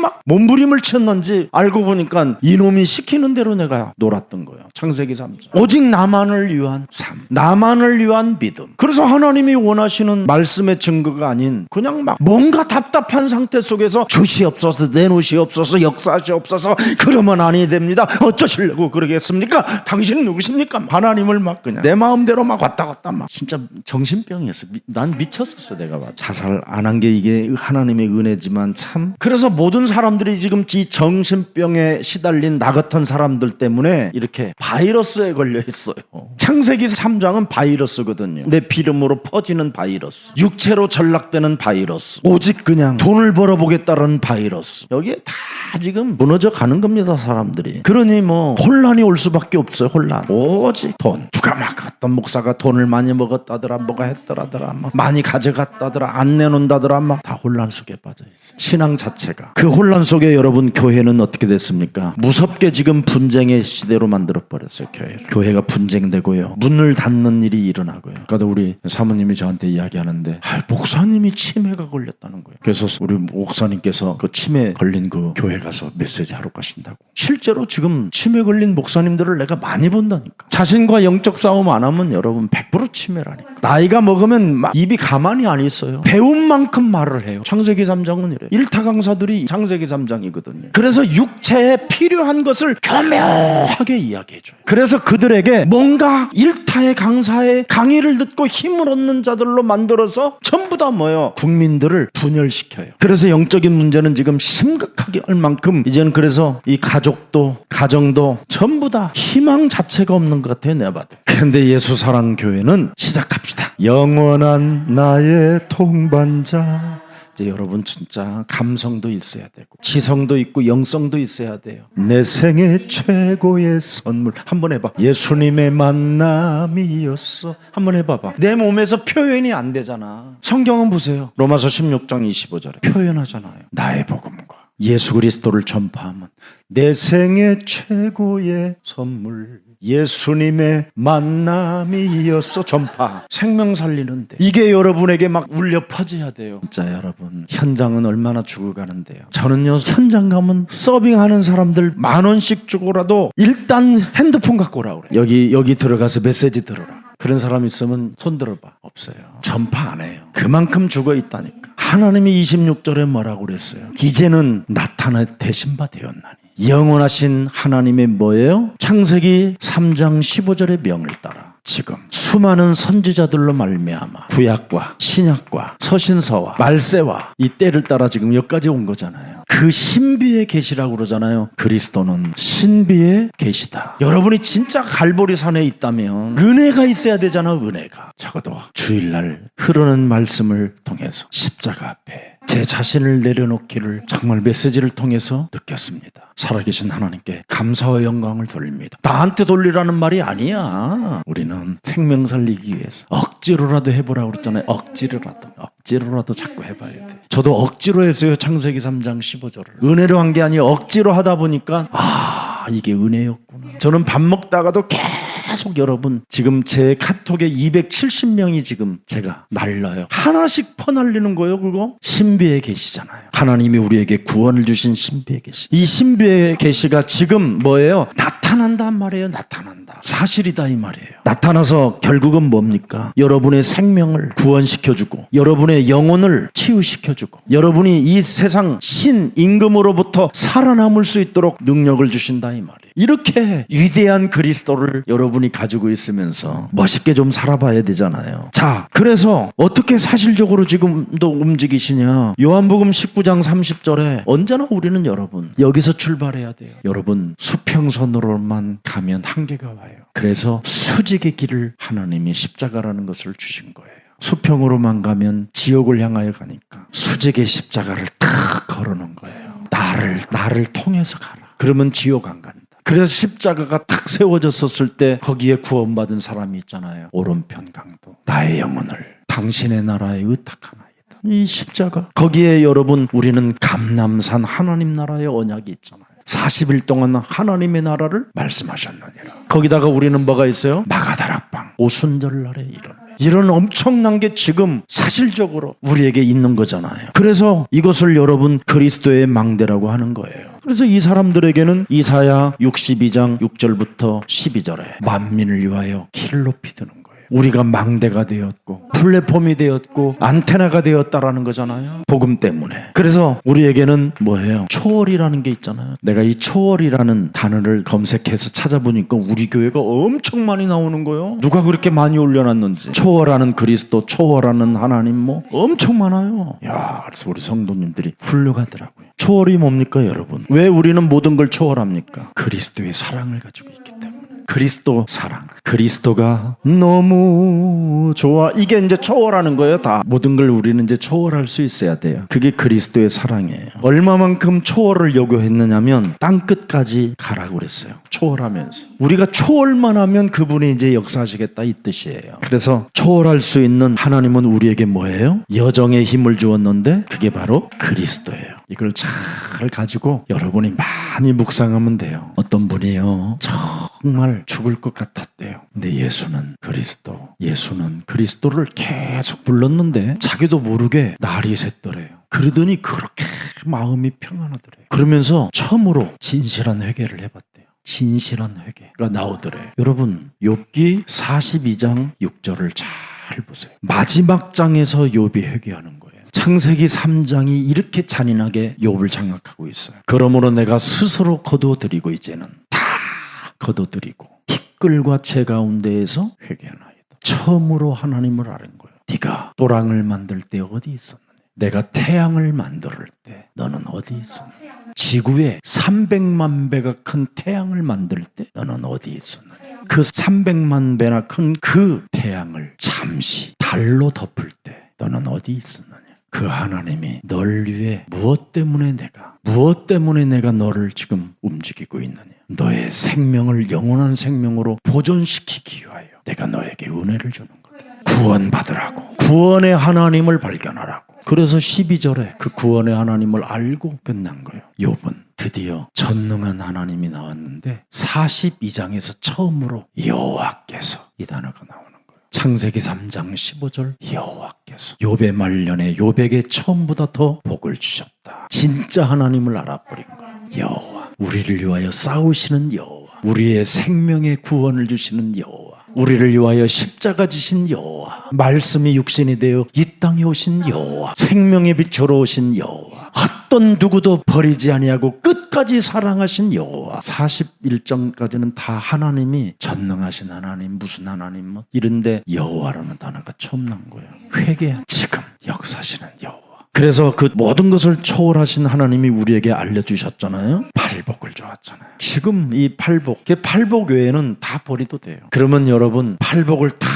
막 몸부림을 쳤는지 알고 보니까 이놈이 시키는 대로 내가 놀았던 거예요. 창세기 3장. 오직 나만을 위한 삶, 나만을 위한 믿음. 그래서 하나님이 원하시는 말씀의 증거가 아닌 그냥 막 뭔가 답답한 상태 속에서 주시옵소서, 내놓으시옵소서, 역사하시옵소서, 그러면 아니 됩니다. 어쩌시려고 그러겠습니까? 당신은 누구십니까? 하나님을 막 그냥 내 마음대로 막 왔다 갔다 막 진짜 정신병이었어. 난 미쳤었어. 내가 자살 안 한 게 이게 하나님의 은혜지만 참. 그래서 모든 사람들이 지금 이 정신병에 시달린 나 같은 사람들 때문에 이렇게 바이러스에 걸려 있어요. 창세기 3장은 바이러스거든요. 내 피름으로 퍼지는 바이러스, 육체로 전락되는 바이러스, 오직 그냥 돈을 벌어보겠다는 바이러스. 여기에 다 지금 무너져 가는 겁니다, 사람들이. 그러니 뭐 혼란이 올 수밖에 없어요. 혼란. 오직 돈. 누가 막 어떤 목사가 돈을 많이 먹었다더라, 뭐가 했더라더라, 막 많이 가져갔다더라, 안 내놓는다더라, 막 다 혼란 속에 빠져 있어요. 신앙 자체가. 그 혼란 속에 여러분 교회는 어떻게 됐습니까? 무섭게 지금 분쟁의 시대로 만들어 버렸어요. 교회가 분쟁되고요, 문을 닫는 일이 일어나고요. 그러니까 우리 사모님이 저한테 이야기하는데 목사님이 치매가 걸렸다는 거예요. 그래서 우리 목사님께서 그 치매 걸린 그 교회 가서 메시지 하러 가신다고. 실제로 지금 치매 걸린 목사님들을 내가 많이 본다니까. 자신과 영적 싸움 안 하면 여러분 100% 치매라니까. 나이가 먹으면 막 입이 가만히 안 있어요. 배운 만큼 말을 해요. 창세기 3장은 이래요. 일타 강사들이 창세기 3장이거든요. 그래서 육체에 필요한 것을 교묘하게 이야기해줘요. 그래서 그들에게 뭔가 일타의 강사의 강의를 듣고 힘을 얻는 자들로 만들어서 전부 다 뭐예요? 국민들을 분열시켜요. 그래서 영적인 문제는 지금 심각하게 할 만큼 이제는 그래서 이 가족도 가정도 전부 다 희망 자체가 없는 것 같아요. 내가 봐도. 그런데 예수사랑교회는 시작합시다. 영원한 나의 동반자. 이제 여러분 진짜 감성도 있어야 되고 지성도 있고 영성도 있어야 돼요. 내 생애 최고의 선물. 한번 해봐. 예수님의 만남이었어. 한번 해봐봐. 내 몸에서 표현이 안 되잖아. 성경은 보세요. 로마서 16장 25절에 표현하잖아요. 나의 복음과 예수 그리스도를 전파하면 내 생애 최고의 선물. 예수님의 만남이었어. 전파. 생명 살리는데 이게 여러분에게 막 울려 퍼져야 돼요. 진짜 여러분 현장은 얼마나 죽어가는데요. 저는요 현장 가면 서빙하는 사람들 10,000원씩 주고라도 일단 핸드폰 갖고 오라 그래요. 여기 들어가서 메시지 들어라. 그런 사람 있으면 손 들어봐. 없어요. 전파 안 해요. 그만큼 죽어 있다니까. 하나님이 26절에 뭐라고 그랬어요? 이제는 나타나 대신 바 되었나니. 영원하신 하나님의 뭐예요? 창세기 3장 15절의 명을 따라 지금 수많은 선지자들로 말미암아 구약과 신약과 서신서와 말세와 이 때를 따라 지금 여기까지 온 거잖아요. 그 신비의 계시라고 그러잖아요. 그리스도는 신비의 계시다. 여러분이 진짜 갈보리 산에 있다면 은혜가 있어야 되잖아. 은혜가. 적어도 주일날 흐르는 말씀을 통해서 십자가 앞에 제 자신을 내려놓기를 정말 메시지를 통해서 느꼈습니다. 살아계신 하나님께 감사와 영광을 돌립니다. 나한테 돌리라는 말이 아니야. 우리는 생명 살리기 위해서 억지로라도 해보라고 그랬잖아요. 억지로라도 자꾸 해봐야 돼. 저도 억지로 했어요. 창세기 3장 15절을. 은혜로 한 게 아니에요. 억지로 하다 보니까 이게 은혜였구나. 저는 밥 먹다가도 계속 여러분 지금 제 카톡에 270명이 지금 제가 날라요. 하나씩 퍼날리는 거예요. 그거 신비의 계시잖아요. 하나님이 우리에게 구원을 주신 신비의 계시. 이 신비의 계시가 지금 뭐예요? 나타난단 말이에요. 나타난다. 사실이다 이 말이에요. 나타나서 결국은 뭡니까? 여러분의 생명을 구원시켜주고 여러분의 영혼을 치유시켜주고 여러분이 이 세상 신임금으로부터 살아남을 수 있도록 능력을 주신다 이 말이에요. 이렇게 위대한 그리스도를 여러분이 가지고 있으면서 멋있게 좀 살아봐야 되잖아요. 자, 그래서 어떻게 사실적으로 지금도 움직이시냐? 요한복음 19장 30절에 언제나 우리는 여러분 여기서 출발해야 돼요. 여러분 수평선으로만 가면 한계가 와요. 그래서 수직의 길을 하나님이 십자가라는 것을 주신 거예요. 수평으로만 가면 지옥을 향하여 가니까 수직의 십자가를 탁 걸어놓은 거예요. 나를 통해서 가라. 그러면 지옥 안 간다. 그래서 십자가가 탁 세워졌었을 때 거기에 구원받은 사람이 있잖아요. 오른편 강도. 나의 영혼을 당신의 나라에 의탁하나이다. 이 십자가. 거기에 여러분 우리는 감람산 하나님 나라의 언약이 있잖아요. 40일 동안 하나님의 나라를 말씀하셨느니라. 거기다가 우리는 뭐가 있어요? 마가다락방, 오순절날에 이런 엄청난 게 지금 사실적으로 우리에게 있는 거잖아요. 그래서 이것을 여러분 그리스도의 망대라고 하는 거예요. 그래서 이 사람들에게는 이사야 62장 6절부터 12절에 만민을 위하여 길을 높이 드는 거예요. 우리가 망대가 되었고 플랫폼이 되었고 안테나가 되었다라는 거잖아요. 복음 때문에. 그래서 우리에게는 뭐예요? 초월이라는 게 있잖아요. 내가 이 초월이라는 단어를 검색해서 찾아보니까 우리 교회가 엄청 많이 나오는 거예요. 누가 그렇게 많이 올려놨는지. 초월하는 그리스도, 초월하는 하나님 뭐 엄청 많아요. 야, 그래서 우리 성도님들이 훌륭하더라고요. 초월이 뭡니까 여러분? 왜 우리는 모든 걸 초월합니까? 그리스도의 사랑을 가지고 있기 때문에. 그리스도 사랑. 그리스도가 너무 좋아. 이게 이제 초월하는 거예요. 다 모든 걸 우리는 이제 초월할 수 있어야 돼요. 그게 그리스도의 사랑이에요. 얼마만큼 초월을 요구했느냐면 땅 끝까지 가라고 그랬어요. 초월하면서 우리가 초월만 하면 그분이 이제 역사하시겠다 이 뜻이에요. 그래서 초월할 수 있는 하나님은 우리에게 뭐예요? 여정의 힘을 주었는데 그게 바로 그리스도예요. 이걸 잘 가지고 여러분이 많이 묵상하면 돼요. 어떤 분이요, 정말 죽을 것 같았대요. 근데 예수는 그리스도를 계속 불렀는데 자기도 모르게 날이 샜더래요. 그러더니 그렇게 마음이 평안하더래요. 그러면서 처음으로 진실한 회개를 해봤대요. 진실한 회개가 나오더래요. 여러분, 욥기 42장 6절을 잘 보세요. 마지막 장에서 욥이 회개하는 거예요. 창세기 3장이 이렇게 잔인하게 욥을 장악하고 있어요. 그러므로 내가 스스로 거두어드리고 이제는 다 거두어드리고 티끌과 재 가운데에서 회개하나이다. 처음으로 하나님을 아는 거예요. 네가 또랑을 만들 때 어디 있었느냐? 내가 태양을 만들 때 너는 어디 있었느냐? 지구에 300만 배가 큰 태양을 만들 때 너는 어디 있었느냐? 그 300만 배나 큰 그 태양을 잠시 달로 덮을 때 너는 어디 있었느냐? 그 하나님이 널 위해 무엇 때문에 내가 너를 지금 움직이고 있느냐? 너의 생명을 영원한 생명으로 보존시키기 위하여 내가 너에게 은혜를 주는 거다. 구원받으라고. 구원의 하나님을 발견하라고. 그래서 12절에 그 구원의 하나님을 알고 끝난 거예요. 욥은 드디어 전능한 하나님이 나왔는데 42장에서 처음으로 여호와께서 이 단어가 나오는 거예요. 창세기 3장 15절 여호와께서 욥의 말년에 욥에게 처음보다 더 복을 주셨다. 진짜 하나님을 알아버린 거예요. 여호와, 우리를 위하여 싸우시는 여호와, 우리의 생명의 구원을 주시는 여호와, 우리를 위하여 십자가 지신 여호와, 말씀이 육신이 되어 이 땅에 오신 여호와, 생명의 빛으로 오신 여호와, 어떤 누구도 버리지 아니하고 끝까지 사랑하신 여호와. 41장까지는 다 하나님이 전능하신 하나님, 무슨 하나님 뭐 이런데 여호와라는 단어가 처음 난 거예요. 회개, 지금 역사하시는 여호와. 그래서 그 모든 것을 초월하신 하나님이 우리에게 알려주셨잖아요. 팔복을 주었잖아요. 지금 이 팔복 외에는 다 버려도 돼요. 그러면 여러분, 팔복을 다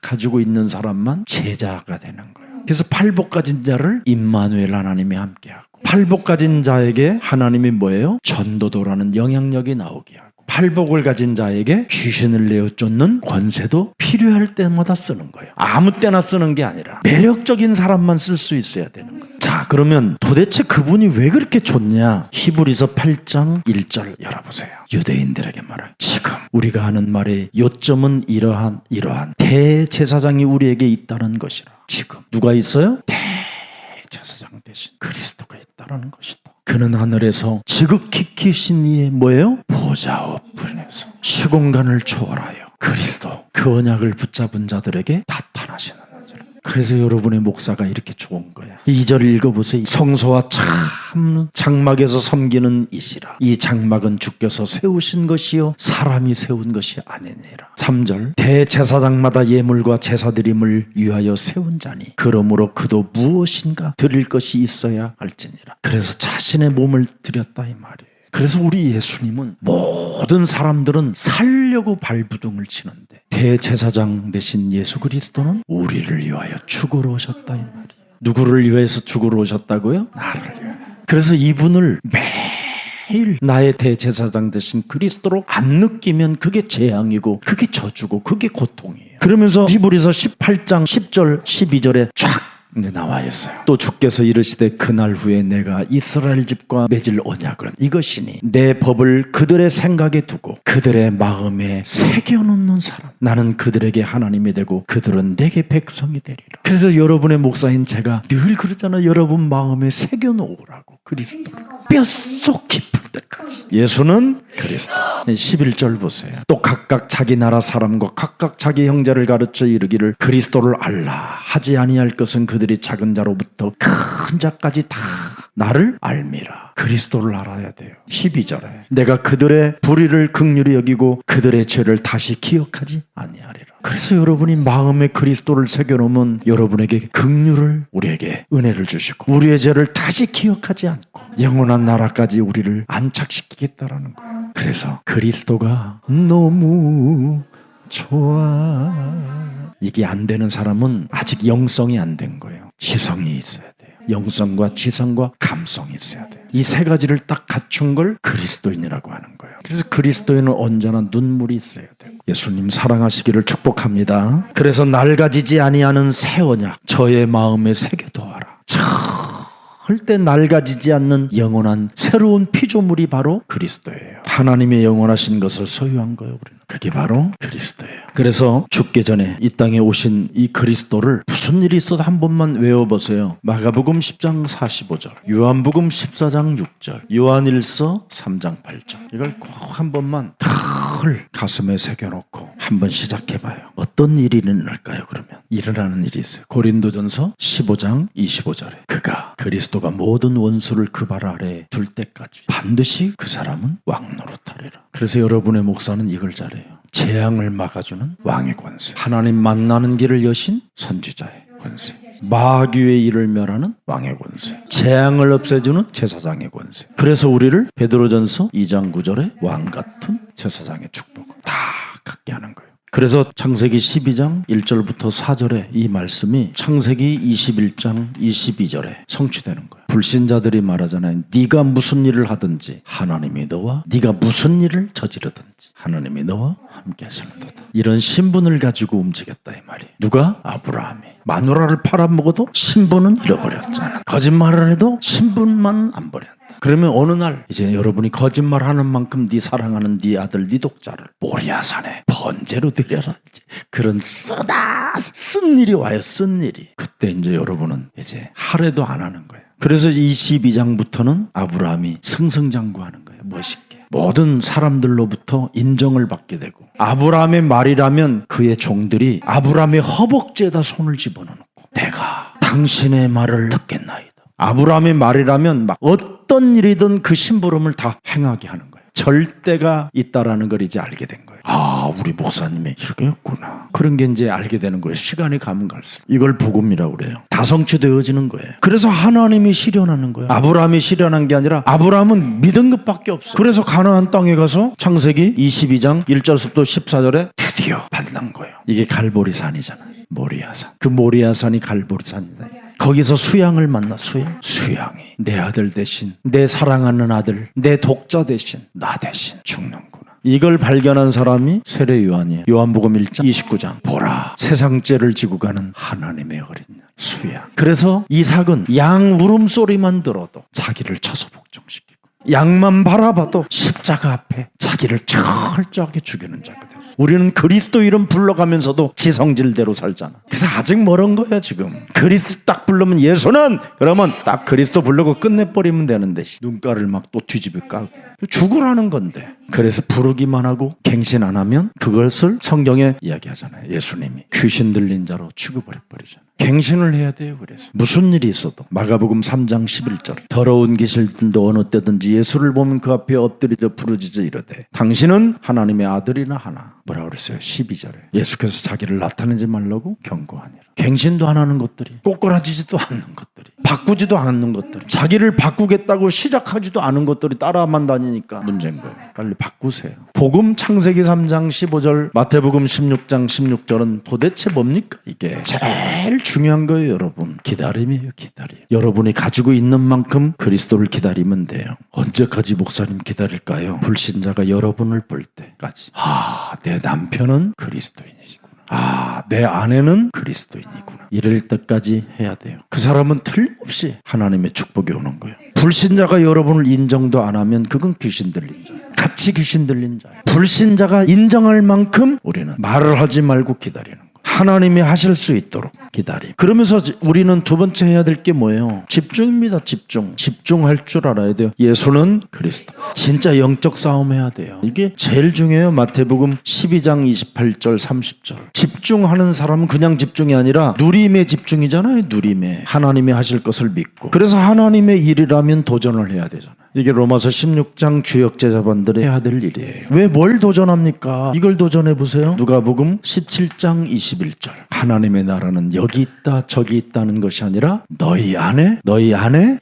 가지고 있는 사람만 제자가 되는 거예요. 그래서 팔복 가진 자를 임마누엘 하나님이 함께하고, 팔복 가진 자에게 하나님이 뭐예요? 전도도라는 영향력이 나오게 하고, 팔복을 가진 자에게 귀신을 내어 쫓는 권세도 필요할 때마다 쓰는 거예요. 아무 때나 쓰는 게 아니라 매력적인 사람만 쓸 수 있어야 되는 거예요. 자, 그러면 도대체 그분이 왜 그렇게 좋냐? 히브리서 8장 1절 열어보세요. 유대인들에게 말할, 지금 우리가 하는 말의 요점은 이러한 대제사장이 우리에게 있다는 것이라. 지금 누가 있어요? 대제사장 대신 그리스도가 있다는 것이다. 그는 하늘에서 지극히 크신 이의 뭐예요? 보좌업에서 시공간을 초월하여 그리스도 그 언약을 붙잡은 자들에게 나타나시는 자라. 그래서 여러분의 목사가 이렇게 좋은 거야. 2절 읽어보세요. 성소와 참 장막에서 섬기는 이시라. 이 장막은 주께서 세우신 것이요 사람이 세운 것이 아니니라. 3절 대제사장마다 예물과 제사드림을 위하여 세운 자니 그러므로 그도 무엇인가 드릴 것이 있어야 할지니라. 그래서 자신의 몸을 드렸다 이 말이에요. 그래서 우리 예수님은 모든 사람들은 살려고 발부둥을 치는데 대제사장 되신 예수 그리스도는 우리를 위하여 죽으러 오셨다 이 말이에요. 누구를 위해서 죽으러 오셨다고요? 나를 위하여. 그래서 이분을 매일 나의 대제사장 되신 그리스도로 안 느끼면 그게 재앙이고 그게 저주고 그게 고통이에요. 그러면서 히브리서 18장 10절 12절에 쫙 이제 나와 있어요. 또 주께서 이르시되 그날 후에 내가 이스라엘 집과 맺을 언약은 이것이니 내 법을 그들의 생각에 두고 그들의 마음에 새겨놓는 사람. 나는 그들에게 하나님이 되고 그들은 내게 백성이 되리라. 그래서 여러분의 목사인 제가 늘 그러잖아요. 여러분 마음에 새겨놓으라고. 그리스도를 뼛속 깊을 때까지. 예수는 그리스도. 11절 보세요. 또 각각 자기 나라 사람과 각각 자기 형제를 가르쳐 이르기를 그리스도를 알라. 하지 아니할 것은 그들이 작은 자로부터 큰 자까지 다 나를 알미라. 그리스도를 알아야 돼요. 12절에 내가 그들의 불의를 긍휼히 여기고 그들의 죄를 다시 기억하지 아니하리라. 그래서 여러분이 마음에 그리스도를 새겨놓으면 여러분에게 긍휼을, 우리에게 은혜를 주시고 우리의 죄를 다시 기억하지 않고 영원한 나라까지 우리를 안착시키겠다라는 거예요. 그래서 그리스도가 너무 좋아. 이게 안 되는 사람은 아직 영성이 안 된 거예요. 지성이 있어야 돼요. 영성과 지성과 감성이 있어야 돼요. 이 세 가지를 딱 갖춘 걸 그리스도인이라고 하는 거예요. 그래서 그리스도인은 언제나 눈물이 있어야 돼요. 예수님 사랑하시기를 축복합니다. 그래서 낡아지지 아니하는 새 언약 저의 마음에 새겨두어라. 절대 낡아지지 않는 영원한 새로운 피조물이 바로 그리스도예요. 하나님의 영원하신 것을 소유한 거예요. 우리는. 그게 바로 그리스도예요. 그래서 죽기 전에 이 땅에 오신 이 그리스도를 무슨 일이 있어도 한 번만 외워보세요. 마가복음 10장 45절, 요한복음 14장 6절, 요한일서 3장 8절. 이걸 꼭 한 번만 털 가슴에 새겨놓고 한번 시작해봐요. 어떤 일이 일어날까요? 그러면 일어나는 일이 있어요. 고린도전서 15장 25절에 그가 그리스도가 모든 원수를 그 발 아래에 둘 때까지 반드시 그 사람은 왕 노릇하리라. 그래서 여러분의 목사는 이걸 잘해요. 재앙을 막아주는 왕의 권세, 하나님 만나는 길을 여신 선지자의 권세, 마귀의 일을 멸하는 왕의 권세, 재앙을 없애주는 제사장의 권세. 그래서 우리를 베드로전서 2장 9절에 왕 같은 제사장의 축복을 다 갖게 하는 거예요. 그래서 창세기 12장 1절부터 4절에 이 말씀이 창세기 21장 22절에 성취되는 거예요. 불신자들이 말하잖아요. 네가 무슨 일을 하든지 하나님이 너와, 네가 무슨 일을 저지르든지 하나님이 너와 함께 하시는도다. 이런 신분을 가지고 움직였다 이 말이에요. 누가? 아브라함이. 마누라를 팔아먹어도 신분은 잃어버렸잖아. 거짓말을 해도 신분만 안 버렸다. 그러면 어느 날 이제 여러분이 거짓말하는 만큼 네 사랑하는 네 아들 네 독자를 모리아산에 번제로 드려라. 그런 쓴 일이 와요. 쓴 일이. 그때 이제 여러분은 이제 하래도 안 하는 거예요. 그래서 22장부터는 아브라함이 승승장구하는 거예요. 멋있게. 모든 사람들로부터 인정을 받게 되고 아브라함의 말이라면 그의 종들이 아브라함의 허벅지에다 손을 집어넣고 내가 당신의 말을 듣겠나이다. 아브라함의 말이라면 막 어떤 일이든 그 심부름을 다 행하게 하는 거예요. 절대가 있다라는 걸 이제 알게 된 거예요. 아, 우리 목사님이 이렇게 했구나. 그런 게 이제 알게 되는 거예요. 시간이 가면 갈수록. 이걸 복음이라고 그래요. 다 성취되어지는 거예요. 그래서 하나님이 실현하는 거예요. 아브라함이 실현한 게 아니라 아브라함은 믿은 것밖에 없어요. 그래서 가나안 땅에 가서 창세기 22장 1절부터 14절에 드디어 만난 거예요. 이게 갈보리산이잖아요. 모리아산. 그 모리아산이 갈보리산이다. 거기서 수양을 만나. 수양이 내 아들 대신, 내 사랑하는 아들, 내 독자 대신, 나 대신 죽는구나. 이걸 발견한 사람이 세례 요한이에요. 요한복음 1장 29장. 보라, 세상 죄를 지고 가는 하나님의 어린 양 수양. 그래서 이삭은 양 울음소리만 들어도 자기를 쳐서 복종시키고 양만 바라봐도 십자가 앞에 자기를 철저하게 죽이는 자가 됐어. 우리는 그리스도 이름 불러가면서도 지성질대로 살잖아. 그래서 아직 멀은 거야 지금. 그리스도 딱 부르면 예수는 그러면 딱 그리스도 부르고 끝내버리면 되는데 눈가를 막 또 뒤집어 까고 죽으라는 건데. 그래서 부르기만 하고 갱신 안 하면 그것을 성경에 이야기하잖아요. 예수님이 귀신 들린 자로 취급을 해버리잖아요. 갱신을 해야 돼요. 그래서 무슨 일이 있어도 마가복음 3장 11절 더러운 귀신들도 어느 때든지 예수를 보면 그 앞에 엎드리려 부르짖어 이르되 당신은 하나님의 아들이나 하나. 뭐라 그랬어요? 12절에 예수께서 자기를 나타내지 말라고 경고하니라. 갱신도 안 하는 것들이, 꼬꾸라지지도 않는 것들이, 바꾸지도 않는 것들이, 자기를 바꾸겠다고 시작하지도 않은 것들이 따라만 다니니까 문제인 거예요. 빨리 바꾸세요. 복음 창세기 3장 15절, 마태복음 16장 16절은 도대체 뭡니까? 이게 제일 중요한 거예요. 여러분, 기다림이에요. 기다림. 여러분이 가지고 있는 만큼 그리스도를 기다리면 돼요. 언제까지 목사님 기다릴까요? 불신자가 여러분을 볼 때까지. 내 남편은 그리스도인이시구나. 내 안에는 그리스도인이구나. 이럴 때까지 해야 돼요. 그 사람은 틀림없이 하나님의 축복이 오는 거예요. 불신자가 여러분을 인정도 안 하면 그건 귀신 들린 자예요. 같이 귀신 들린 자예요. 불신자가 인정할 만큼 우리는 말을 하지 말고 기다리는 거예요. 하나님이 하실 수 있도록 기다림. 그러면서 우리는 두 번째 해야 될 게 뭐예요? 집중입니다. 집중할 줄 알아야 돼요. 예수는 그리스도. 진짜 영적 싸움 해야 돼요. 이게 제일 중요해요. 마태복음 12장 28절 30절. 집중하는 사람은 그냥 집중이 아니라 누림에 집중이잖아요. 누림에. 하나님이 하실 것을 믿고. 그래서 하나님의 일이라면 도전을 해야 되잖아요. 이게 로마서 16장 주역 제자반들이 해야 될 일이에요. 왜 뭘 도전합니까? 이걸 도전해 보세요. 누가복음 17장 21절. 하나님의 나라는 여기 있다 저기 있다는 것이 아니라 너희 안에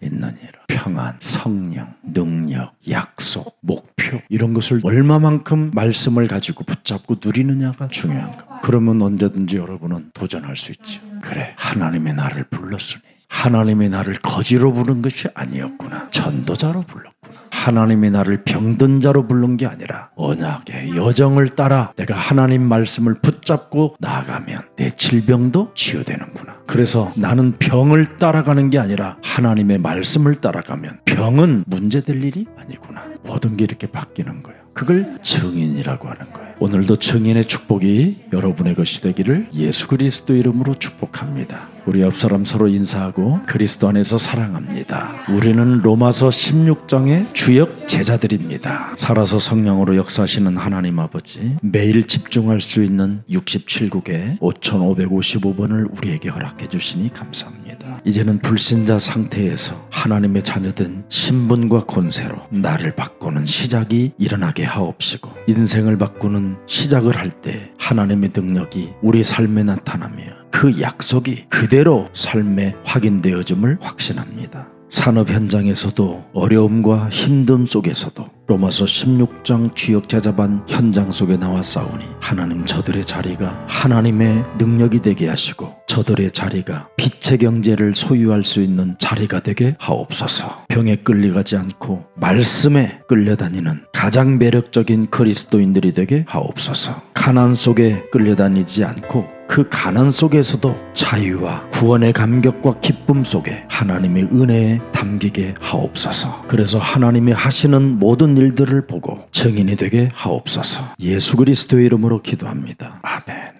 있느니라. 평안, 성령, 능력, 약속, 목표 이런 것을 얼마만큼 말씀을 가지고 붙잡고 누리느냐가 중요한 거. 그러면 언제든지 여러분은 도전할 수 있죠. 그래, 하나님의 나를 불렀으니 하나님의 나를 거지로 부른 것이 아니었구나. 전도자로 불렀구나. 하나님의 나를 병든 자로 부른 게 아니라 언약의 여정을 따라 내가 하나님 말씀을 붙잡고 나아가면 내 질병도 치유되는구나. 그래서 나는 병을 따라가는 게 아니라 하나님의 말씀을 따라가면 병은 문제될 일이 아니구나. 모든 게 이렇게 바뀌는 거예요. 그걸 증인이라고 하는 거예요. 오늘도 증인의 축복이 여러분의 것이 되기를 예수 그리스도 이름으로 축복합니다. 우리 옆 사람 서로 인사하고 그리스도 안에서 사랑합니다. 우리는 로마서 16장의 주역 제자들입니다. 살아서 성령으로 역사하시는 하나님 아버지, 매일 집중할 수 있는 67국의 5555번을 우리에게 허락해 주시니 감사합니다. 이제는 불신자 상태에서 하나님의 자녀된 신분과 권세로 나를 바꾸는 시작이 일어나게 하옵시고, 인생을 바꾸는 시작을 할 때 하나님의 능력이 우리 삶에 나타나며 그 약속이 그대로 삶에 확인되어짐을 확신합니다. 산업 현장에서도 어려움과 힘듦 속에서도 로마서 16장 주역 제자반 현장 속에 나와 싸우니 하나님 저들의 자리가 하나님의 능력이 되게 하시고 저들의 자리가 빛의 경제를 소유할 수 있는 자리가 되게 하옵소서. 병에 끌려가지 않고 말씀에 끌려다니는 가장 매력적인 그리스도인들이 되게 하옵소서. 가난 속에 끌려다니지 않고 그 가난 속에서도 자유와 구원의 감격과 기쁨 속에 하나님의 은혜에 담기게 하옵소서. 그래서 하나님이 하시는 모든 일들을 보고 증인이 되게 하옵소서. 예수 그리스도의 이름으로 기도합니다. 아멘.